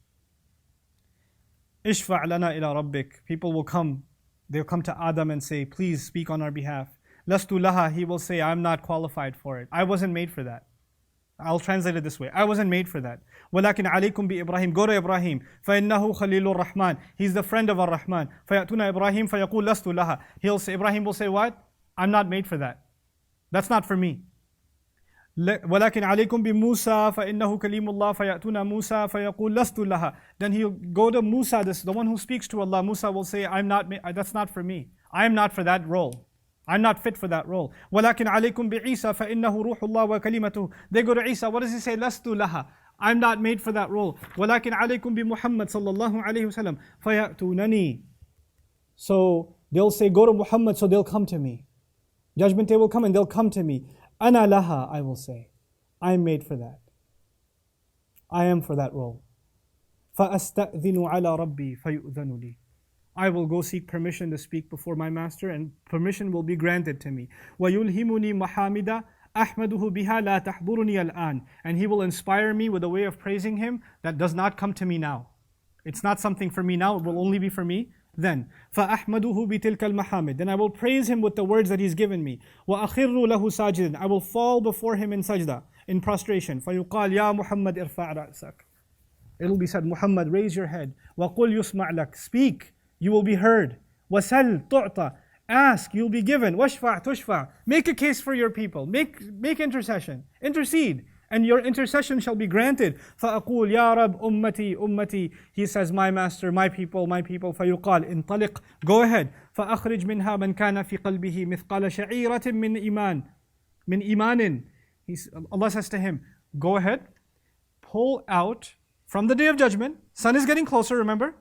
Ishfa' lana ila rabbik. People will come, they'll come to Adam and say, please speak on our behalf. Lastu laha, he will say, I'm not qualified for it. I wasn't made for that. I'll translate it this way. I wasn't made for that. وَلَكِنْ عَلَيْكُمْ بِإِبْرَاهِيمَ. Go to Ibrahim. فَإِنَّهُ خَلِيلُ الرَّحْمَنِ. He's the friend of Ar-Rahman. فَيَأْتُونَ إِبْرَاهِيمَ فَيَقُولُ لَسْتُ لَهَا. Ibrahim will say what? I'm not made for that. That's not for me. ولكن عليكم بموسى فإنه كليم الله فيأتون موسى فيقول لست لها. Then he'll go to Musa, the one who speaks to Allah. Musa will say, that's not for me. I am not for that role. I'm not fit for that role. ولكن عليكم بعيسى فإنه روح الله وكلمته. They go to Isa. What does he say? لست لها. I'm not made for that role. ولكن عليكم بمحمد صلى الله عليه وسلم فيأتونني. So they'll say, go to Muhammad, so they'll come to me. Judgment day will come and they'll come to me. Ana laha, I will say. I'm made for that. I am for that role. فَأَسْتَأْذِنُ عَلَى رَبِّي فَيُؤْذَنُ لِي. I will go seek permission to speak before my master, and permission will be granted to me. وَيُلْهِمُنِي مَحَامِدَ أَحْمَدُهُ بِهَا لَا تَحْضُرُنِي الْآنِ. And he will inspire me with a way of praising him that does not come to me now. It's not something for me now, it will only be for me then. فَأَحْمَدُهُ بِتِلْكَ الْمَحَامِدِ. Then I will praise him with the words that he's given me. وَأَخِرُّ لَهُ سَاجِدًا. I will fall before him in sajda, in prostration. فَيُقَالْ يَا مُحَمَّدْ إِرْفَعْ رَأْسَكَ. It will be said, Muhammad, raise your head. وَقُلْ يُسْمَعْ لَكَ. Speak, you will be heard. وَسَلْ تُعْطَى. Ask, you'll be given. وَاشْفَعْ تُشْفَعْ. Make a case for your people. Make intercession. Intercede. And your intercession shall be granted. فَأَقُولْ يَا رَبْ أُمَّتِي أُمَّتِي. He says, my master, my people, my people. فَيُقَالْ انطلق. Go ahead. فَأَخْرِجْ مِنْهَا مَنْ كَانَ فِي قَلْبِهِ مِثْقَالَ شَعِيرَةٍ مِنْ إِيمَانٍ. Allah says to him, go ahead, pull out from the day of judgment. Sun is getting closer, remember?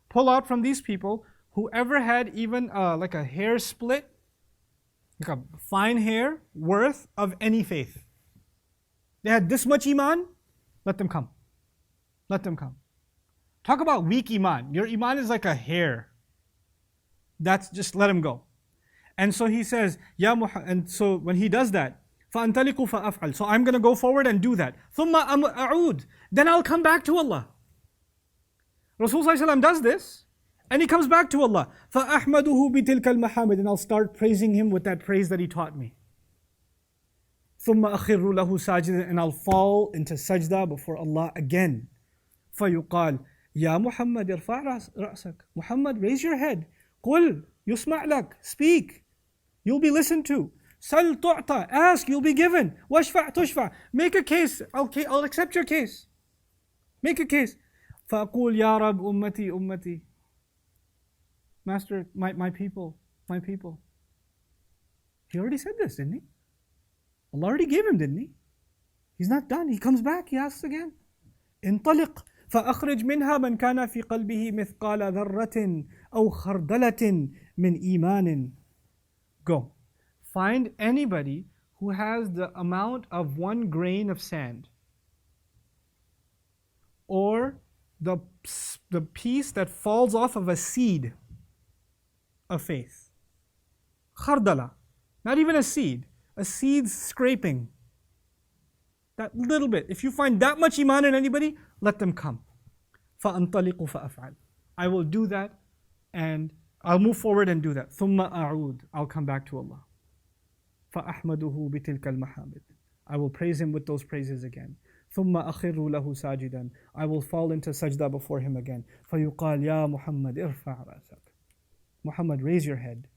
Pull out from these people whoever had even like a hair split, like a fine hair worth of any faith. They had this much iman, let them come. Let them come. Talk about weak iman. Your iman is like a hair. That's just let him go. And so he says, and so when he does that, فَأَنْتَلِقُ فَأَفْعَلْ. So I'm going to go forward and do that. ثُمَّ أَعُودْ. Then I'll come back to Allah. Rasul ﷺ does this, And he comes back to Allah. فَأَحْمَدُهُ بِتِلْكَ الْمَحَامِدِ, and I'll start praising him with that praise that he taught me. ثُمَّ أَخِرُّ لَهُ سَاجِدًا, and I'll fall into sajda before Allah again. فَيُقَال يَا مُحَمَّدْ ارْفَعْ رَأْسَكَ, Muhammad, raise your head. قُلْ يُسْمَعْ لَكَ, speak, you'll be listened to. سَلْ تُعْطَى, ask, you'll be given. وَاشْفَعْ تُشْفَعْ, make a case, I'll accept your case. Make a case. فَأَقُولْ يَا رَبْ أُمَّتِي أُمَّتِي, Master, my people, my people. He already said this, didn't he? Allah already gave him, didn't he? He's not done. He comes back, he asks again. انطلق فأخرج منها من كان في قلبه مثقال ذرة أو خردلة من إيمان. Go. Find anybody who has the amount of 1 grain of sand, or the piece that falls off of a seed of faith. Khardala, not even a seed's scraping. That little bit. If you find that much iman in anybody, let them come. فَأَنْطَلِقُ فَأَفْعَلُ, I will do that, and I'll move forward and do that. ثُمَّ أَعُودُ, I'll come back to Allah. فَأَحْمَدُهُ بِتِلْكَ الْمَحَامِدِ, I will praise him with those praises again. ثُمَّ أَخِرُّ لَهُ سَاجِدًا, I will fall into sajda before him again. فَيُقَالْ يَا مُحَمَّدْ ارْفَعْ رَأْسَكَ, Muhammad, raise your head.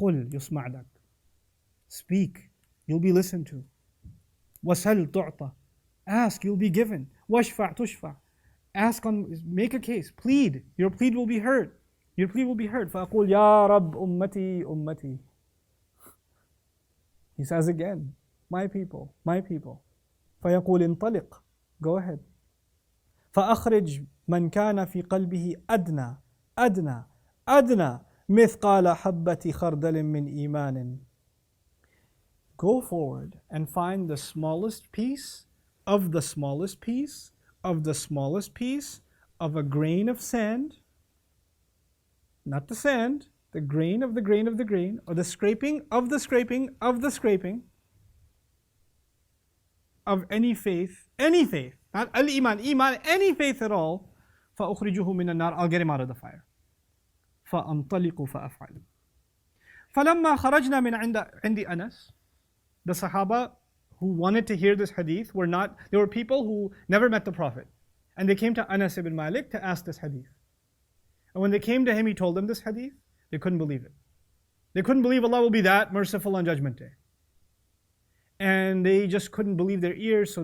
قُلْ يُسْمَعْ لَكَ, speak, you'll be listened to. وَسَلْ تُعْطَى, ask, you'll be given. وَاشْفَعْ تُشْفَعْ, ask, make a case, plead, your plead will be heard. Your plea will be heard. فَأَقُولْ يَا رَبْ أُمَّتِي أُمَّتِي, he says again, my people, my people. فَيَقُولْ انطَلِقْ, go ahead. فَأَخْرِجْ مَنْ كَانَ فِي قَلْبِهِ أَدْنَى أَدْنَى أَدْنَى مِثْقَالَ حَبَّةِ خَرْدَلٍ مِّنْ إِيمَانٍ. Go forward and find the smallest piece of the smallest piece of the smallest piece of a grain of sand. Not the sand, the grain of the grain of the grain, or the scraping of the scraping of the scraping of any faith, not al-iman, iman, any faith at all. فَأُخْرِجُهُ مِنَ النَّارِ, I'll get him out of the fire. فَأَنْطَلِقُ فَأَفْعَلُ. فَلَمَّا خَرَجْنَا مِنْ عِنْدِ أَنَسٍ, the Sahaba who wanted to hear this hadith they were people who never met the Prophet. And they came to Anas ibn Malik to ask this hadith. And when they came to him, he told them this hadith. They couldn't believe it. They couldn't believe Allah will be that merciful on Judgment Day. And they just couldn't believe their ears. So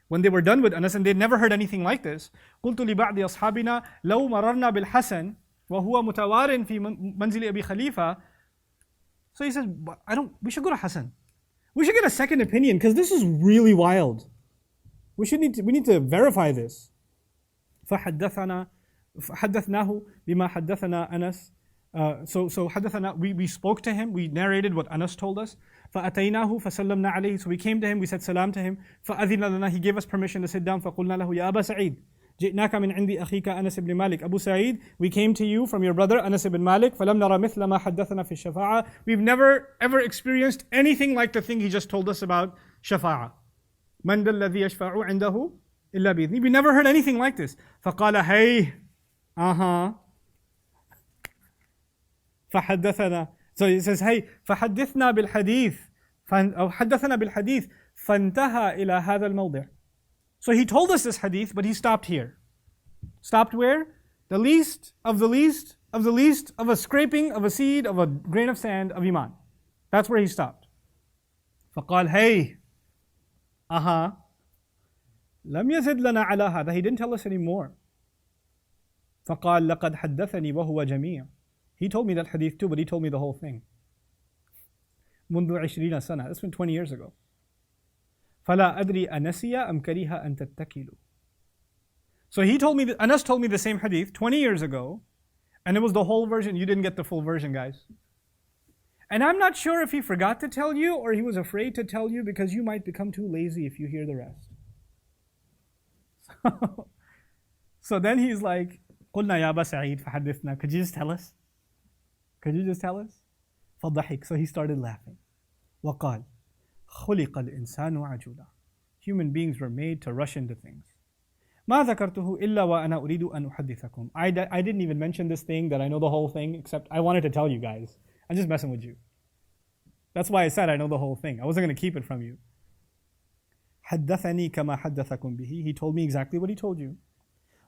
when they were done with Anas, and they'd never heard anything like this, قُلْتُ لِبَعْضِ أَصْحَابِنَا لَوْ مَرَرْنَا بِالْحَسَنِ وَهُوَ مُتَوَارٍ فِي مَنْزِلِ أَبِي خَلِيفَةٍ. So he says, we should go to Hassan. We should get a second opinion, because this is really wild. We need to verify this. فحدثناه بما حدثنا أنس. So حدثنا, we spoke to him, we narrated what Anas told us. فأتيناه فسلمنا عليه, so we came to him, we said salam to him. فأذن لنا, he gave us permission to sit down. فقلنا له يا أبا سعيد جئناك من عند أخيك أنس بن مالك. Abu Sa'id, we came to you from your brother Anas ibn Malik. فلم نرى مثل ما حدثنا في الشفاعة. We've never ever experienced anything like the thing he just told us about shafa'a. من ذا الذي يشفع عنده إلا بإذنه. We never heard anything like this. فقال hey, فحدثنا. So he says, hey, فحدثنا بالحديث أو حدثنا بالحديث فانتهى إلى هذا الموضع. So he told us this hadith, but he stopped here. Stopped where? The least of the least of the least of a scraping of a seed of a grain of sand of iman. That's where he stopped. فقال hey, لم يزد لنا على هذا. He didn't tell us any more. فقال لقد حدثني وهو جميع. He told me that hadith too, but he told me the whole thing. منذ 20 سنة. That's been 20 years ago. فلا أدري أنسي أم كره أن تتكلوا. So he told me, Anas told me the same hadith 20 years ago, and it was the whole version. You didn't get the full version, guys. And I'm not sure if he forgot to tell you or he was afraid to tell you, because you might become too lazy if you hear the rest. So then he's like, قلنا يا أبا سعيد فحدثنا. Could you just tell us? Could you just tell us? فضحك. So he started laughing. وقال خُلِقَ الْإِنسَانُ عَجُولًا. Human beings were made to rush into things. ما ذكرته إلا وأنا أريد أن أحدثكم. I didn't even mention this thing that I know the whole thing, except I wanted to tell you guys. I'm just messing with you. That's why I said I know the whole thing. I wasn't going to keep it from you. حدثني كما حدثكم به. He told me exactly what he told you.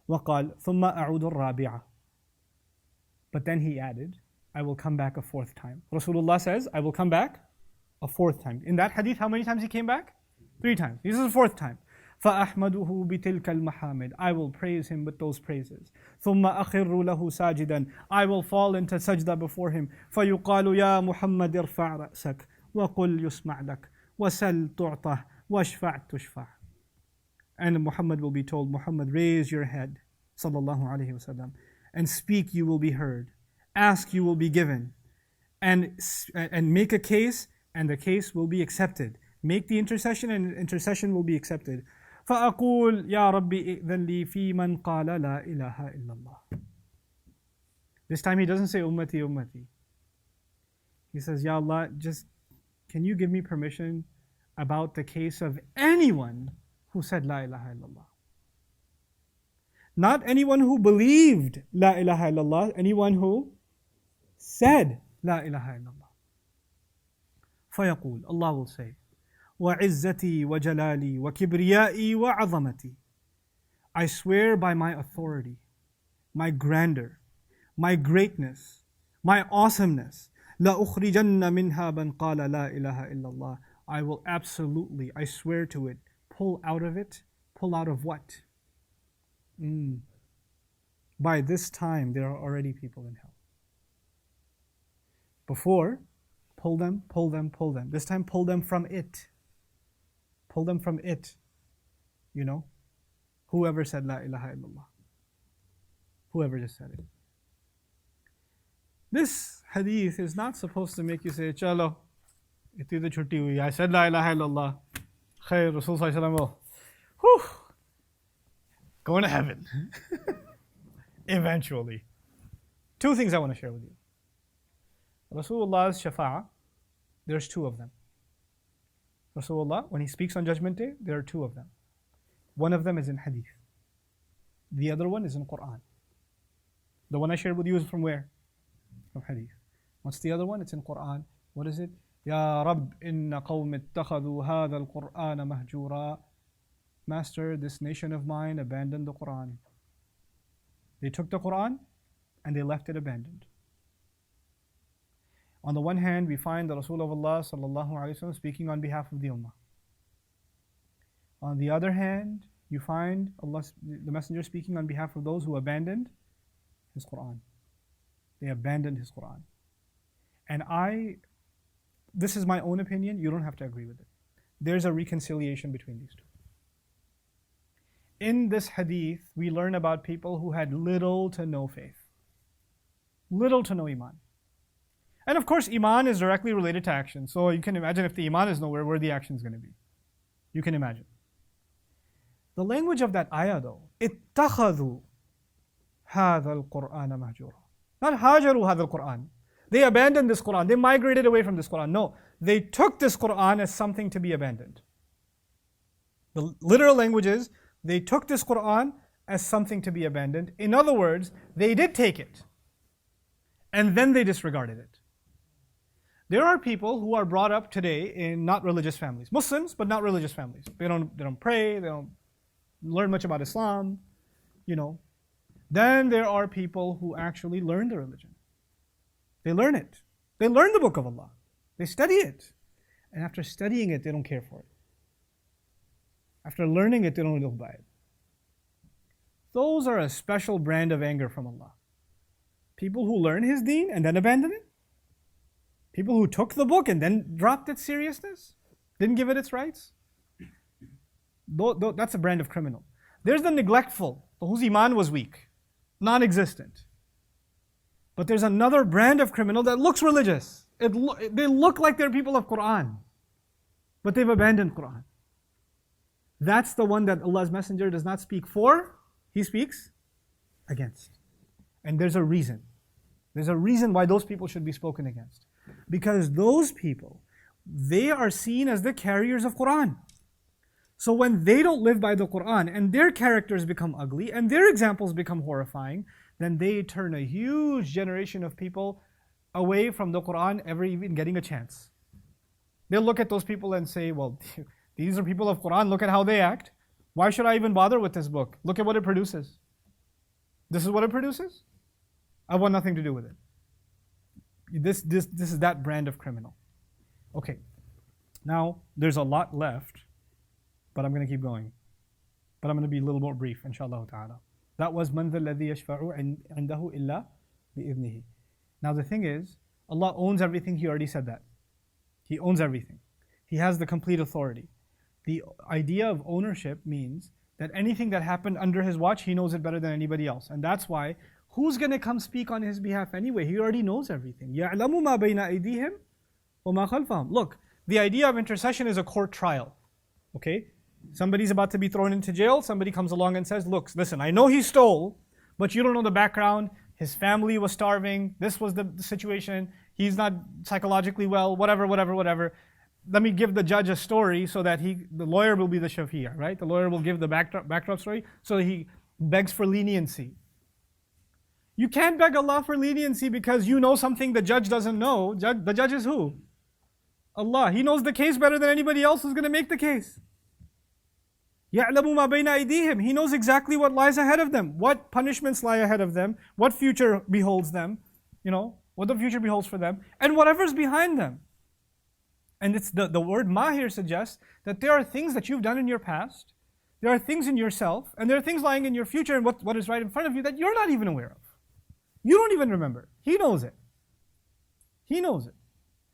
وقال ثم أعود الرابعة. But then he added, I will come back a fourth time. Rasulullah says, I will come back a fourth time. In that hadith, how many times he came back? 3 times. This is the fourth time. فأحمده بتلك المحامد. I will praise him with those praises. ثم أخر له ساجدا. I will fall into sajda before him. فيقال يا محمد ارفع رأسك وقل يسمع لك وسل تعطى واشفع تشفع. And Muhammad will be told, Muhammad, raise your head, sallallahu alaihi wasallam, and speak, you will be heard. Ask, you will be given. And make a case, and the case will be accepted. Make the intercession, and intercession will be accepted. فأقول يا ربي إذن لي في من قال لا إله إلا الله. This time he doesn't say ummati, ummati. He says, Ya Allah, just can you give me permission about the case of anyone who said La ilaha illallah? Not anyone who believed La ilaha illallah, anyone who said La ilaha illallah. فيقول, Allah will say, وعزتي وجلالي وكبريائي وعظمتي. I swear by my authority, my grandeur, my greatness, my awesomeness. لأخرجن منها من قال لا إله إلا الله. I will absolutely, I swear to it, pull out of what? By this time there are already people in hell. Before, pull them. This time pull them from it. Pull them from it. You know? Whoever said La ilaha illallah. Whoever just said it. This hadith is not supposed to make you say, Chalo, iti to chutti hui. I said La ilaha illallah. Khair, Rasul sallallahu alaihi wasallam. Whew. Going to heaven. Eventually. 2 things I want to share with you. Rasulullah's shafa'ah, there's 2 of them. Rasulullah, when he speaks on Judgment Day, there are 2 of them. One of them is in hadith. The other one is in Quran. The one I shared with you is from where? From hadith. What's the other one? It's in Quran. What is it? Ya Rabb, inna qawmi ittakhadhu hadha al-Qur'ana mahjura. Master, this nation of mine abandoned the Quran. They took the Quran and they left it abandoned. On the one hand, we find the Rasulullah sallallahu alaihi wasallam speaking on behalf of the Ummah. On the other hand, you find Allah, the Messenger, speaking on behalf of those who abandoned His Quran. They abandoned His Quran. And this is my own opinion, you don't have to agree with it. There's a reconciliation between these 2. In this hadith, we learn about people who had little to no faith. Little to no iman. And of course, iman is directly related to action. So you can imagine if the iman is nowhere, where the action is going to be. You can imagine. The language of that ayah though, اتخذوا هذا القرآن مهجورا. Not hajaru هذا القرآن. They abandoned this Quran. They migrated away from this Quran. No, they took this Quran as something to be abandoned. The literal language is, they took this Quran as something to be abandoned. In other words, they did take it. And then they disregarded it. There are people who are brought up today in not religious families. Muslims, but not religious families. They don't pray, they don't learn much about Islam, you know. Then there are people who actually learn the religion. They learn it. They learn the book of Allah. They study it. And after studying it, they don't care for it. After learning it, they don't live by it. Those are a special brand of anger from Allah. People who learn His deen and then abandon it. People who took the book and then dropped its seriousness, didn't give it its rights. That's a brand of criminal. There's the neglectful, whose iman was weak, non-existent. But there's another brand of criminal that looks religious. They look like they're people of Quran, but they've abandoned Quran. That's the one that Allah's Messenger does not speak for, He speaks against. And there's a reason. There's a reason why those people should be spoken against. Because those people, they are seen as the carriers of Quran. So when they don't live by the Quran and their characters become ugly and their examples become horrifying, then they turn a huge generation of people away from the Quran ever even getting a chance. They'll look at those people and say, well, these are people of Quran, look at how they act. Why should I even bother with this book? Look at what it produces. This is what it produces? I want nothing to do with it. This is that brand of criminal. Okay, now there's a lot left, but I'm going to keep going. But I'm going to be a little more brief, inshallah ta'ala. That was مَنْ ذَا الَّذِي يَشْفَعُ عِنْدَهُ إِلَّا بِإِذْنِهِ. Now the thing is, Allah owns everything. He already said that. He owns everything. He has the complete authority. The idea of ownership means that anything that happened under His watch, He knows it better than anybody else. And that's why, who's going to come speak on His behalf anyway? He already knows everything. يَعْلَمُ مَا بَيْنَ أَيْدِيهِمْ وَمَا خَلْفَهُمْ. Look, the idea of intercession is a court trial. Okay? Somebody's about to be thrown into jail. Somebody comes along and says, look, listen, I know he stole, but you don't know the background. His family was starving. This was the situation. He's not psychologically well, whatever. Let me give the judge a story so that the lawyer will be the shafi'ah, right? The lawyer will give the backdrop story, so he begs for leniency. You can't beg Allah for leniency because you know something the judge doesn't know. The judge is who? Allah. He knows the case better than anybody else who's going to make the case. يَعْلَمُ مَا بَيْنَ أَيْدِيهِمْ. He knows exactly what lies ahead of them, what punishments lie ahead of them, what future beholds them, what the future beholds for them, and whatever's behind them. And it's the word ma here suggests that there are things that you've done in your past, there are things in yourself, and there are things lying in your future and what is right in front of you that you're not even aware of. You don't even remember. He knows it. He knows it.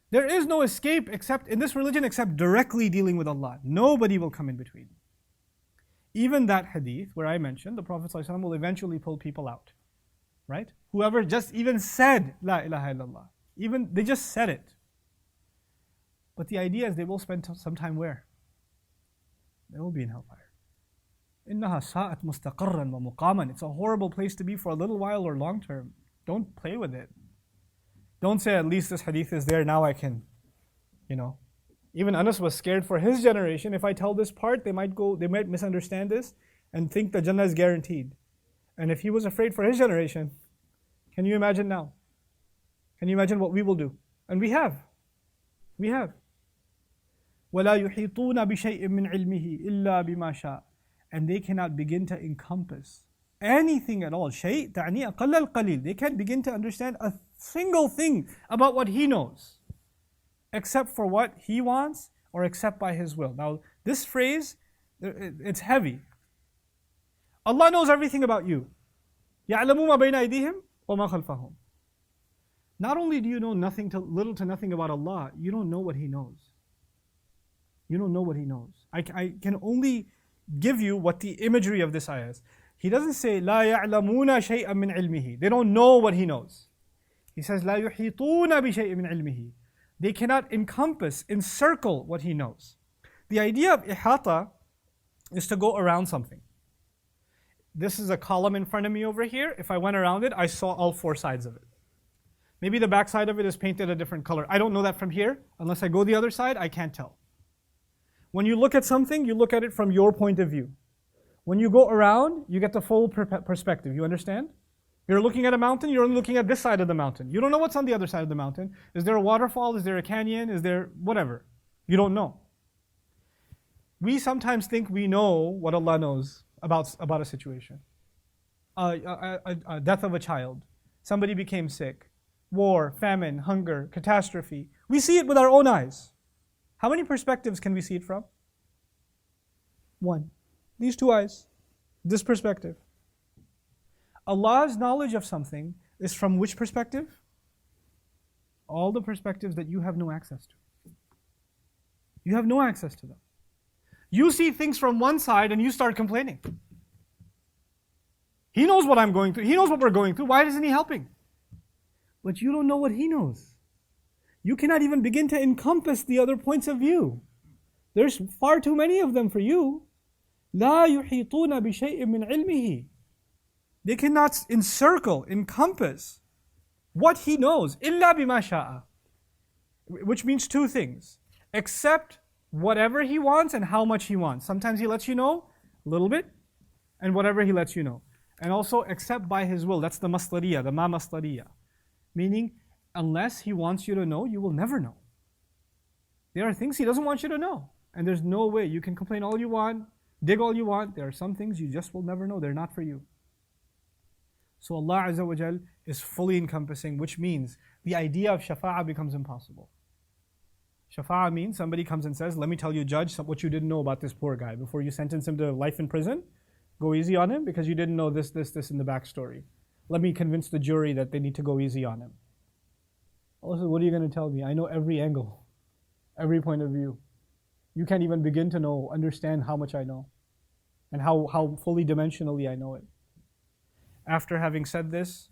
There is no escape except in this religion except directly dealing with Allah. Nobody will come in between. Even that hadith where I mentioned, the Prophet ﷺ will eventually pull people out. Right? Whoever just even said La ilaha illallah. Even they just said it. But the idea is they will spend some time where? They will be in hellfire. إِنَّهَا سَاءَتْ مُسْتَقَرًّا وَمُقَامًا. It's a horrible place to be for a little while or long term. Don't play with it. Don't say, at least this hadith is there, now I can, Even Anas was scared for his generation. If I tell this part, they might misunderstand this and think that Jannah is guaranteed. And if he was afraid for his generation, can you imagine now? Can you imagine what we will do? And we have. وَلَا يُحِيطُونَ بِشَيْءٍ مِّنْ عِلْمِهِ إِلَّا بِمَا شَاءَ. And they cannot begin to encompass anything at all. شيء تعني أقل القليل. They can't begin to understand a single thing about what He knows, except for what He wants or except by His will. Now, this phrase, it's heavy. Allah knows everything about you. يَعْلَمُ مَا بَيْنَ أَيْدِيهِمْ وَمَا خَلْفَهُمْ. Not only do you know little to nothing about Allah, you don't know what He knows. You don't know what He knows. I can only give you what the imagery of this ayah is. He doesn't say, لَا يَعْلَمُونَ شَيْئًا مِّنْ عِلْمِهِ. They don't know what He knows. He says, لَا يُحِيطُونَ بِشَيْءٍ مِّنْ عِلْمِهِ. They cannot encompass, encircle what He knows. The idea of ihata is to go around something. This is a column in front of me over here. If I went around it, I saw all four sides of it. Maybe the back side of it is painted a different color. I don't know that from here. Unless I go the other side, I can't tell. When you look at something, you look at it from your point of view. When you go around, you get the full perspective. You understand? You're looking at a mountain, you're only looking at this side of the mountain. You don't know what's on the other side of the mountain. Is there a waterfall? Is there a canyon? Is there whatever? You don't know. We sometimes think we know what Allah knows about a situation. A death of a child. Somebody became sick. War, famine, hunger, catastrophe. We see it with our own eyes. How many perspectives can we see it from? One. These two eyes. This perspective. Allah's knowledge of something is from which perspective? All the perspectives that you have no access to. You have no access to them. You see things from one side and you start complaining. He knows what I'm going through. He knows what we're going through. Why isn't He helping? But you don't know what He knows. You cannot even begin to encompass the other points of view. There's far too many of them for you. لا يحيطون بشيء من علمه. They cannot encircle, encompass what He knows. إلا بما شاء. Which means two things. Except Whatever He wants and how much He wants. Sometimes He lets you know a little bit, and whatever He lets you know. And also except by His will. That's the masdariya, the ma masdariya. Meaning, unless He wants you to know, you will never know. There are things He doesn't want you to know. And there's no way. You can complain all you want, dig all you want. There are some things you just will never know. They're not for you. So Allah Azza wa Jal is fully encompassing, which means the idea of shafa'ah becomes impossible. Shafa'ah means somebody comes and says, let me tell you, judge, what you didn't know about this poor guy. Before you sentence him to life in prison, go easy on him because you didn't know this in the backstory. Let me convince the jury that they need to go easy on him. Allah says, what are you going to tell me? I know every angle, every point of view. You can't even begin to understand how much I know and how fully dimensionally I know it. After having said this,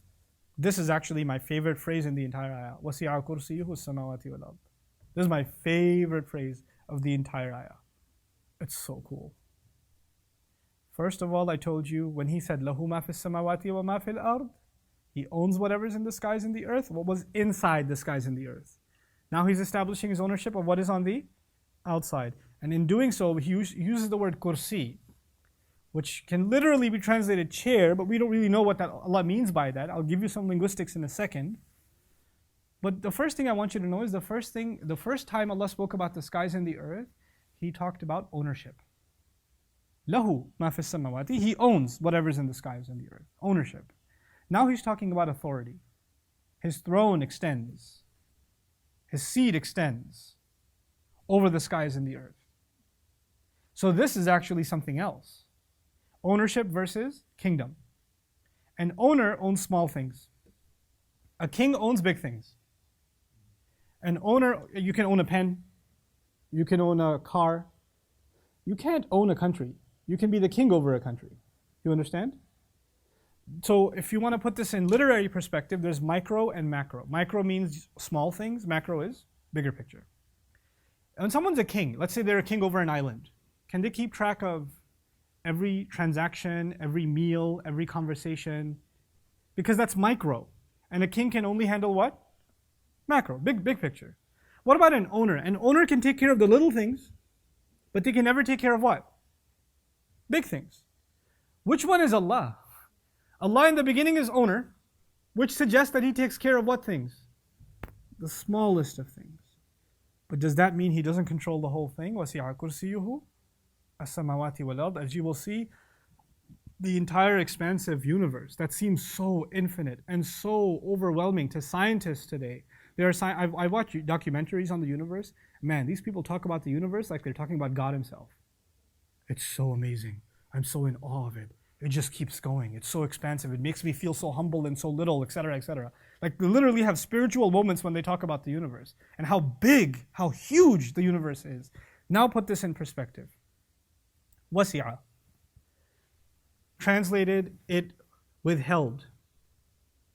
this is actually my favorite phrase in the entire ayah. وَسِعَ كُرْسِيُّهُ السَّمَاوَاتِ وَالْأَرْضِ. This is my favorite phrase of the entire ayah. It's so cool. First of all, I told you when He said, لَهُ مَا فِي السَّمَاوَاتِ وَمَا فِي الْأَرْضِ, He owns whatever's in the skies and the earth, what was inside the skies and the earth. Now He's establishing His ownership of what is on the outside. And in doing so, He uses the word kursi, which can literally be translated chair, but we don't really know what that Allah means by that. I'll give you some linguistics in a second. But the first thing I want you to know is the first time Allah spoke about the skies and the earth, He talked about ownership. Lahu ma fis samawati, He owns whatever's in the skies and the earth. Ownership. Now He's talking about authority. His throne extends. His seat extends over the skies and the earth. So this is actually something else. Ownership versus kingdom. An owner owns small things. A king owns big things. An owner, you can own a pen. You can own a car. You can't own a country. You can be the king over a country. You understand? So if you want to put this in literary perspective, there's micro and macro. Micro means small things. Macro is bigger picture. When someone's a king, let's say they're a king over an island, can they keep track of every transaction, every meal, every conversation? Because that's micro. And a king can only handle what? Macro, big picture. What about an owner? An owner can take care of the little things, but they can never take care of what? Big things. Which one is Allah? Allah in the beginning is owner, which suggests that He takes care of what things? The smallest of things. But does that mean He doesn't control the whole thing? وَسِعَ كُرْسِيُّهُ السَّمَاوَاتِ وَالْأَرْضِ. As you will see, the entire expansive universe that seems so infinite and so overwhelming to scientists today. I watch documentaries on the universe. Man, these people talk about the universe like they're talking about God Himself. It's so amazing. I'm so in awe of it. It just keeps going. It's so expansive. It makes me feel so humble and so little, etc., etc. Like they literally have spiritual moments when they talk about the universe and how big, how huge the universe is. Now put this in perspective. Wasi'a. Translated, it withheld.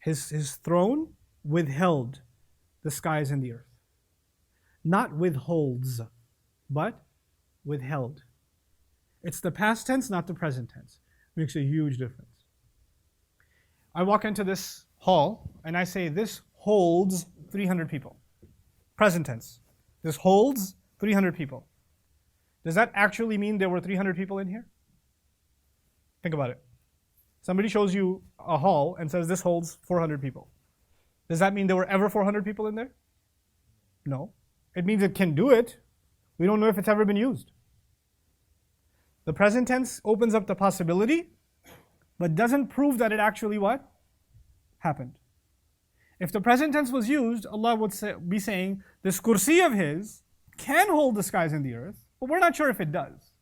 His throne withheld the skies and the earth. Not withholds, but withheld. It's the past tense, not the present tense. Makes a huge difference. I walk into this hall and I say, this holds 300 people. Present tense. This holds 300 people. Does that actually mean there were 300 people in here? Think about it. Somebody shows you a hall and says this holds 400 people. Does that mean there were ever 400 people in there? No. It means it can do it. We don't know if it's ever been used. The present tense opens up the possibility, but doesn't prove that it actually what? Happened. If the present tense was used, Allah would be saying, this kursi of His can hold the skies and the earth, but we're not sure if it does.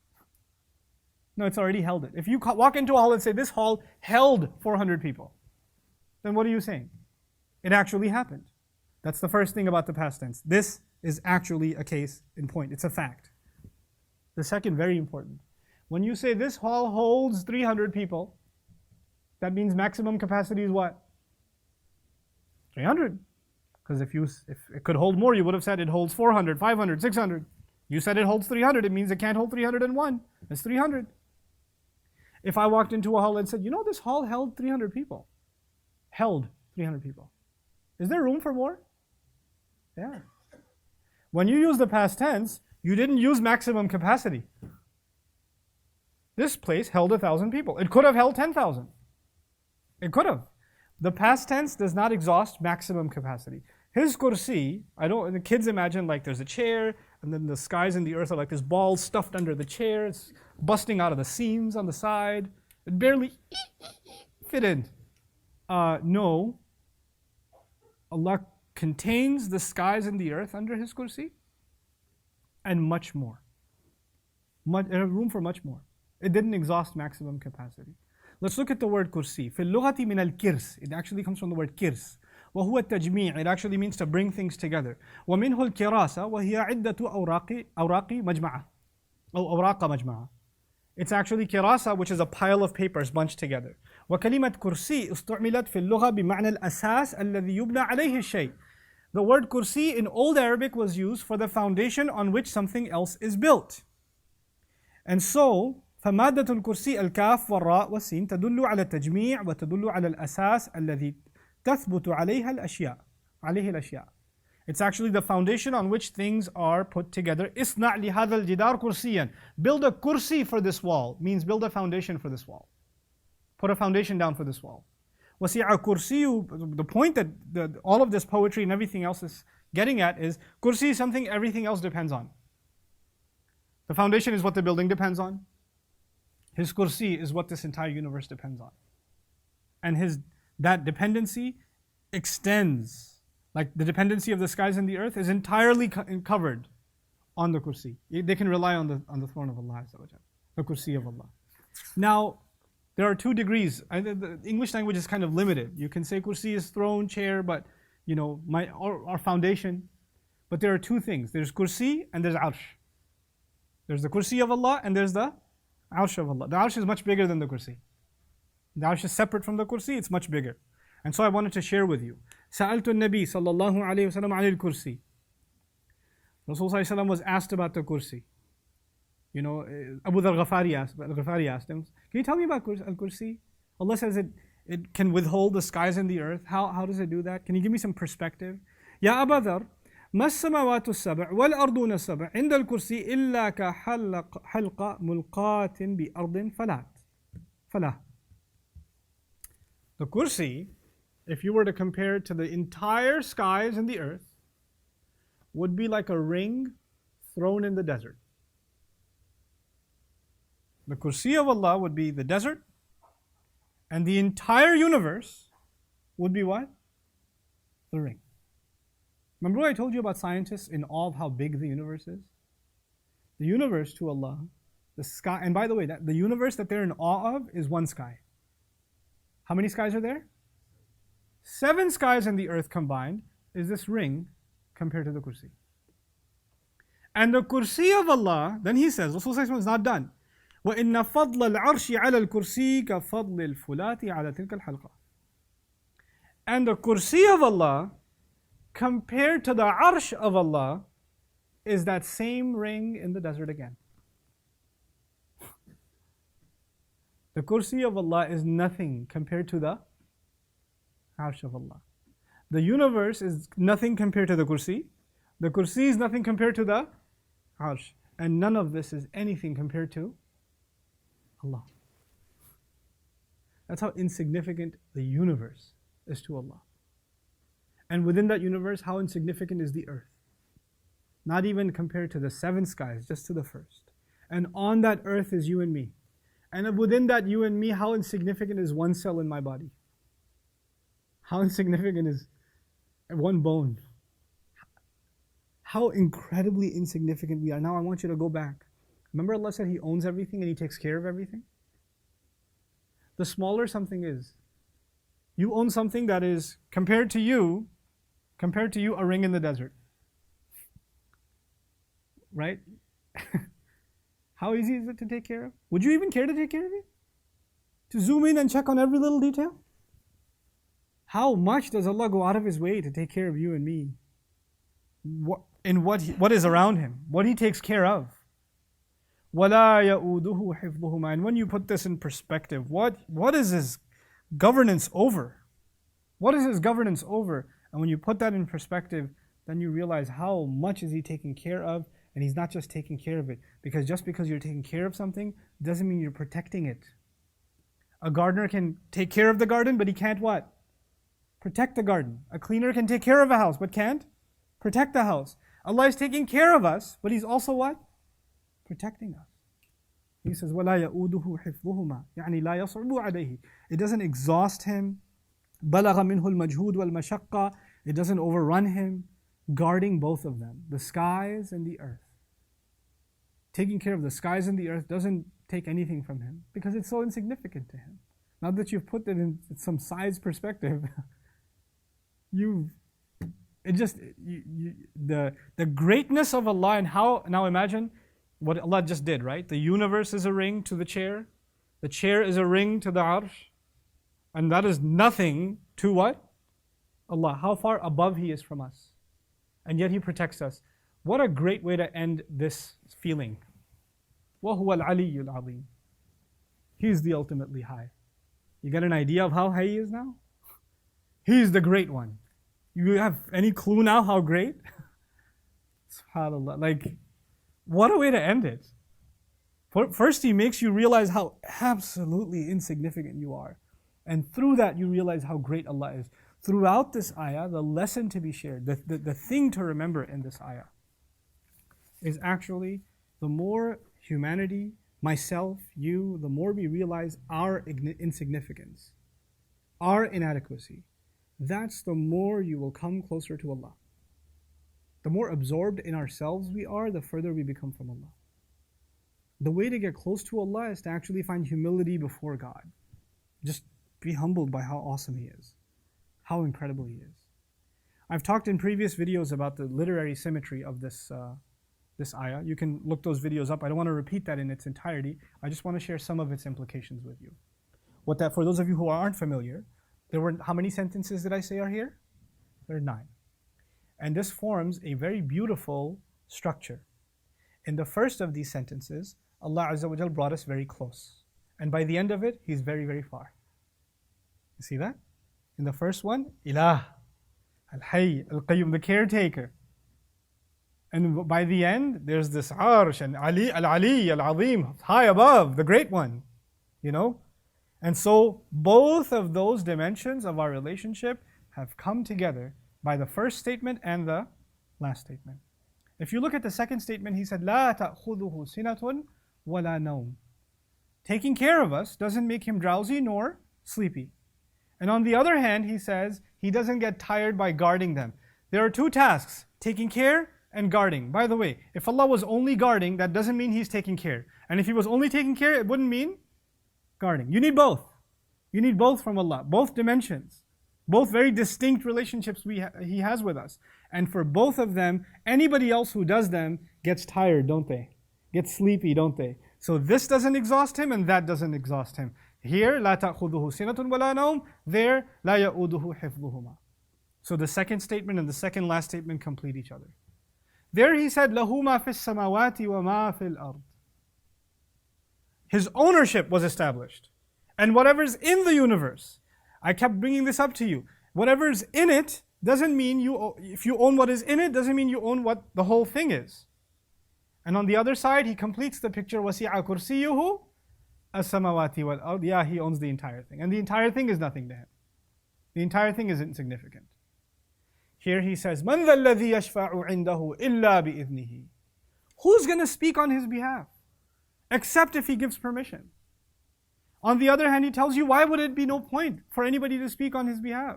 No, it's already held it. If you walk into a hall and say, this hall held 400 people, then what are you saying? It actually happened. That's the first thing about the past tense. This is actually a case in point. It's a fact. The second, very important. When you say this hall holds 300 people, that means maximum capacity is what? 300. Because if it could hold more, you would have said it holds 400, 500, 600. You said it holds 300, it means it can't hold 301. That's 300. If I walked into a hall and said, you know, this hall held 300 people. Held 300 people. Is there room for more? Yeah. When you use the past tense, You didn't use maximum capacity. This place held 1,000 people. It could have held 10,000. It could have. The past tense does not exhaust maximum capacity. His kursi, the kids imagine like there's a chair, and then the skies and the earth are like this ball stuffed under the chair. It's busting out of the seams on the side. It barely fit in. No. Allah contains the skies and the earth under His kursi, and much more. Room for much more. It didn't exhaust maximum capacity. Let's look at the word kursi. في اللغة من الكرس. It actually comes from the word kirs. وهو التجميع. It actually means to bring things together. ومنه الكراسة وهي عدة أوراق مجمعة أو أوراق مجمعة. It's actually كراسة, which is a pile of papers bunched together. وكلمة كرسي استعملت في اللغة بمعنى الأساس الذي يبنى عليه الشيء. The word kursi in Old Arabic was used for the foundation on which something else is built. And so, فمادة الكرسي الكاف والراء والسين تدل على التجميع وتدل على الأساس الذي تثبت عليه الأشياء. It's actually the foundation on which things are put together. اصنع لهذا الجدار كرسيا. Build a kursi for this wall means build a foundation for this wall. Put a foundation down for this wall. وسع كرسي, the point that all of this poetry and everything else is getting at is kursi is something everything else depends on. The foundation is what the building depends on. His kursi is what this entire universe depends on. And that dependency extends, like the dependency of the skies and the earth is entirely covered on the kursi. They can rely on the throne of Allah, the kursi of Allah. Now, there are 2 degrees. The English language is kind of limited. You can say kursi is throne, chair, but our foundation. But there are 2 things. There's kursi and there's arsh. There's the kursi of Allah and there's the arsh of Allah. The arsh is much bigger than the kursi. The arsh is separate from the kursi, it's much bigger. And so I wanted to share with you. سألت النبي صلى الله عليه وسلم عن الكرسي. Rasul صلى الله عليه وسلم was asked about the kursi. Abu Dhar Ghafari asked him, can you tell me about al-kursi? Allah says it can withhold the skies and the earth. How does it do that? Can you give me some perspective? يا أبا ذر ما السماوات السبع والأرضون السبع عند الكرسي إلا كحلقة ملقاة بأرض فلا. The kursi, if you were to compare it to the entire skies and the earth, would be like a ring thrown in the desert. The kursi of Allah would be the desert, and the entire universe would be what? The ring. Remember what I told you about scientists in awe of how big the universe is? The universe to Allah, the sky, and by the way, the universe that they're in awe of is one sky. How many skies are there? 7 skies and the earth combined is this ring compared to the kursi. And the kursi of Allah, then he says, Rasulullah is not done. وَإِنَّ فَضْلَ الْعَرْشِ عَلَى الْكُرْسِي كَفَضْلِ الْفُلَاةِ عَلَى تِلْكَ الْحَلْقَةِ. And the kursi of Allah, compared to the arsh of Allah, is that same ring in the desert again. The kursi of Allah is nothing compared to the arsh of Allah. The universe is nothing compared to the kursi. The kursi is nothing compared to the arsh. And none of this is anything compared to Allah. That's how insignificant the universe is to Allah. And within that universe, how insignificant is the earth? Not even compared to the 7 skies, just to the first. And on that earth is you and me. And within that you and me, how insignificant is one cell in my body? How insignificant is one bone? How incredibly insignificant we are. Now I want you to go back. Remember Allah said He owns everything and He takes care of everything? The smaller something is, you own something that is, compared to you, a ring in the desert. Right? How easy is it to take care of? Would you even care to take care of it? To zoom in and check on every little detail? How much does Allah go out of His way to take care of you and me? What is around Him? What He takes care of? وَلَا يَؤُودُهُ حِفْظُهُمَا. And when you put this in perspective, what is His governance over? What is His governance over? And when you put that in perspective, then you realize how much is He taking care of And He's not just taking care of it. Because just because you're taking care of something doesn't mean you're protecting it. A gardener can take care of the garden, but he can't what? Protect the garden. A cleaner can take care of a house, but can't protect the house. Allah is taking care of us, but He's also what? Protecting us. He says, وَلَا يَؤُودُهُ حِفْظُهُمَا يعني لا يصعب عليه. It doesn't exhaust him. بَلَغَ مِنْهُ الْمَجْهُودُ وَالْمَشَقَّةِ. It doesn't overrun him. Guarding both of them, the skies and the earth. Taking care of the skies and the earth doesn't take anything from Him because it's so insignificant to Him. Now that you've put it in some size perspective, the greatness of Allah and how, now imagine what Allah just did, right? The universe is a ring to the chair is a ring to the arsh, and that is nothing to what? Allah. How far above He is from us. And yet He protects us. What a great way to end this feeling. وَهُوَ الْعَلِيُّ الْعَظِيمُ. He is the ultimately high. You get an idea of how high He is now? He is the great one. You have any clue now how great? SubhanAllah. Like, what a way to end it. First, He makes you realize how absolutely insignificant you are. And through that, you realize how great Allah is. Throughout this ayah, the lesson to be shared, the thing to remember in this ayah is actually the more humanity, myself, you, the more we realize our insignificance, our inadequacy, that's the more you will come closer to Allah. The more absorbed in ourselves we are, the further we become from Allah. The way to get close to Allah is to actually find humility before God. Just be humbled by how awesome He is. How incredible He is. I've talked in previous videos about the literary symmetry of this ayah. You can look those videos up. I don't want to repeat that in its entirety. I just want to share some of its implications with you. For those of you who aren't familiar, how many sentences did I say are here? There are 9. And this forms a very beautiful structure. In the first of these sentences, Allah Azza wa Jal brought us very close. And by the end of it, He's very, very far. You see that? In the first one, Ilah, Al-Hayy, Al-Qayyum, the caretaker. And by the end, there's this Arsh and Al-Ali, Al-Azim, high above, the great one. You know? And so both of those dimensions of our relationship have come together by the first statement and the last statement. If you look at the second statement, He said, لَا تَأْخُذُهُ سِنَةٌ وَلَا نَوْمٌ. Taking care of us doesn't make Him drowsy nor sleepy. And on the other hand, He says, He doesn't get tired by guarding them. There are 2 tasks, taking care and guarding. By the way, if Allah was only guarding, that doesn't mean He's taking care. And if He was only taking care, it wouldn't mean guarding. You need both. You need both from Allah, both dimensions. Both very distinct relationships He has with us. And for both of them, anybody else who does them gets tired, don't they? Gets sleepy, don't they? So this doesn't exhaust Him and that doesn't exhaust Him. Here, لا تأخذه سنة ولا نوم. There, لا يؤوده حفظهما. So the second statement and the second last statement complete each other. There He said, له ما في السماوات وما في الأرض. His ownership was established. And whatever's in the universe, I kept bringing this up to you. Whatever's in it doesn't mean if you own what is in it, doesn't mean you own what the whole thing is. And on the other side, He completes the picture, وَسِعَ كُرْسِيُّهُ السَّمَاوَاتِ وَالْأَرْضِ. Yeah, He owns the entire thing. And the entire thing is nothing to Him. The entire thing is insignificant. Here He says, مَنْ ذَا الَّذِي يَشْفَعُ عِنْدَهُ إِلَّا بِإِذْنِهِ. Who's going to speak on His behalf? Except if He gives permission. On the other hand, He tells you, why would it be no point for anybody to speak on His behalf?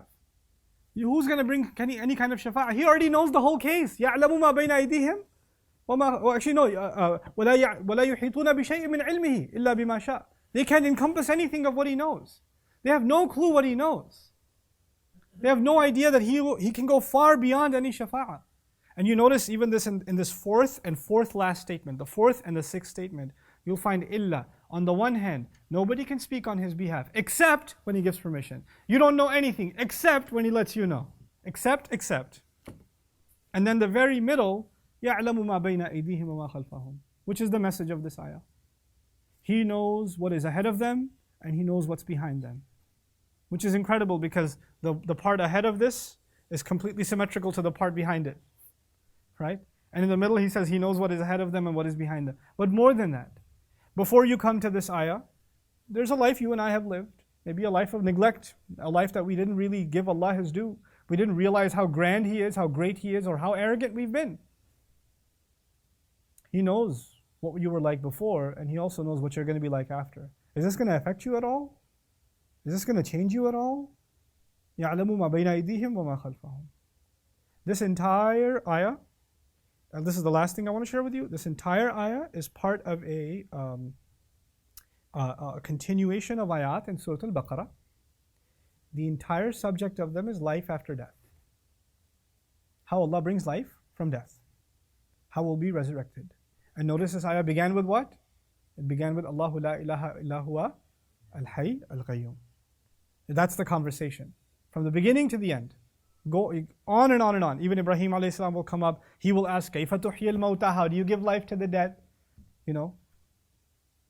Who's going to bring any kind of shafa'ah? He already knows the whole case. يَعْلَمُ مَا بَيْنَ أَيْدِيهِمْ actually no, وَلَا يُحِيطُونَ بِشَيْءٍ مِّنْ عِلْمِهِ إِلَّا بِمَا شَاءَ. They can't encompass anything of what He knows. They have no clue what He knows. They have no idea that He can go far beyond any shafa'ah. And you notice even this in this fourth last statement, the fourth and the sixth statement, you'll find illa. On the one hand, nobody can speak on His behalf except when He gives permission. You don't know anything except when He lets you know. Except. And then the very middle, يَعْلَمُ مَا بَيْنَ أَيْدِيهِمْ وَمَا خَلْفَهُم, which is the message of this ayah. He knows what is ahead of them and He knows what's behind them. Which is incredible because the part ahead of this is completely symmetrical to the part behind it. Right? And in the middle he says He knows what is ahead of them and what is behind them. But more than that, before you come to this ayah, there's a life you and I have lived. Maybe a life of neglect, a life that we didn't really give Allah His due. We didn't realize how grand He is, how great He is, or how arrogant we've been. He knows what you were like before, and He also knows what you're going to be like after. Is this going to affect you at all? Is this going to change you at all? يَعْلَمُ مَا بَيْنَ أَيْدِيهِمْ وَمَا خَلْفَهُم. This entire ayah, and this is the last thing I want to share with you, this entire ayah is part of a continuation of ayat in Surah Al-Baqarah. The entire subject of them is life after death. How Allah brings life from death. How we'll be resurrected. And notice this ayah began with what? It began with Allahu la ilaha illa huwa al-hayy al-qayyum. That's the conversation. From the beginning to the end. Go on and on and on. Even Ibrahim alayhi salam will come up. He will ask, كَيْفَ تُحْيِي الْمَوْتَى? How do you give life to the dead? You know.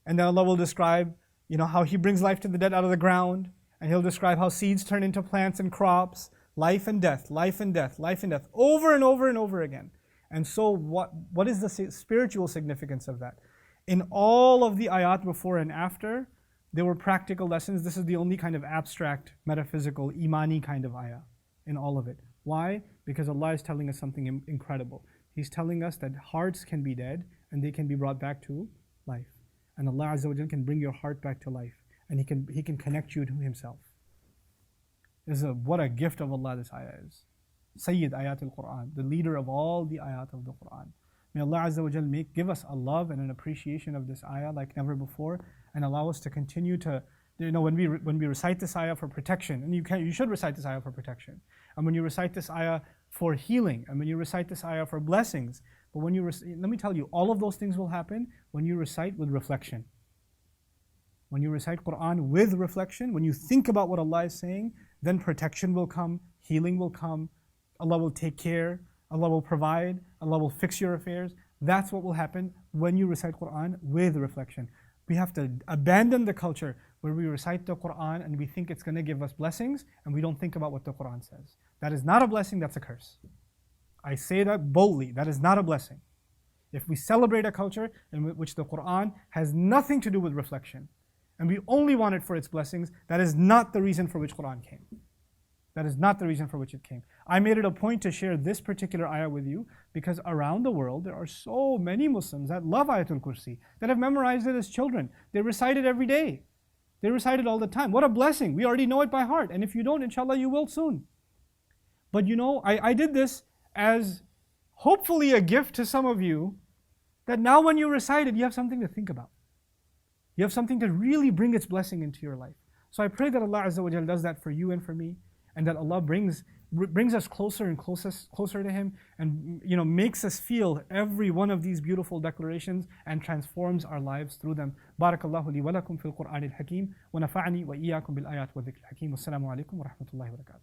And then Allah will describe, how He brings life to the dead out of the ground. And He'll describe how seeds turn into plants and crops. Life and death, life and death, life and death. Over and over and over again. And so what is the spiritual significance of that? In all of the ayat before and after, there were practical lessons. This is the only kind of abstract, metaphysical, imani kind of ayah in all of it. Why? Because Allah is telling us something incredible. He's telling us that hearts can be dead and they can be brought back to life. And Allah Azza wa Jal can bring your heart back to life. And He can connect you to Himself. What a gift of Allah this ayah is. Sayyid Ayatul Quran, the leader of all the ayat of the Quran. May Allah Azza wa Jal give us a love and an appreciation of this ayah like never before, and allow us to continue to, when we recite this ayah for protection, and you should recite this ayah for protection, and when you recite this ayah for healing, and when you recite this ayah for blessings, but when let me tell you, all of those things will happen when you recite with reflection. When you recite Quran with reflection, when you think about what Allah is saying, then protection will come, healing will come, Allah will take care, Allah will provide, Allah will fix your affairs. That's what will happen when you recite Quran with reflection. We have to abandon the culture where we recite the Quran and we think it's going to give us blessings and we don't think about what the Quran says. That is not a blessing, that's a curse. I say that boldly, that is not a blessing. If we celebrate a culture in which the Quran has nothing to do with reflection, and we only want it for its blessings, that is not the reason for which Quran came. That is not the reason for which it came. I made it a point to share this particular ayah with you because around the world there are so many Muslims that love Ayatul Kursi, that have memorized it as children. They recite it every day. They recite it all the time. What a blessing. We already know it by heart. And if you don't, inshallah, you will soon. But I did this as hopefully a gift to some of you, that now when you recite it, you have something to think about. You have something to really bring its blessing into your life. So I pray that Allah Azza wa Jal does that for you and for me, and that Allah brings us closer and closer to Him, and makes us feel every one of these beautiful declarations and transforms our lives through them. Barakallahu li wa lakum fil Qur'anil Hakim wa nafa'ani wa iyyakum bil ayat wa dhikril hakim. Wassalamu alaikum wa rahmatullahi wa barakatuh.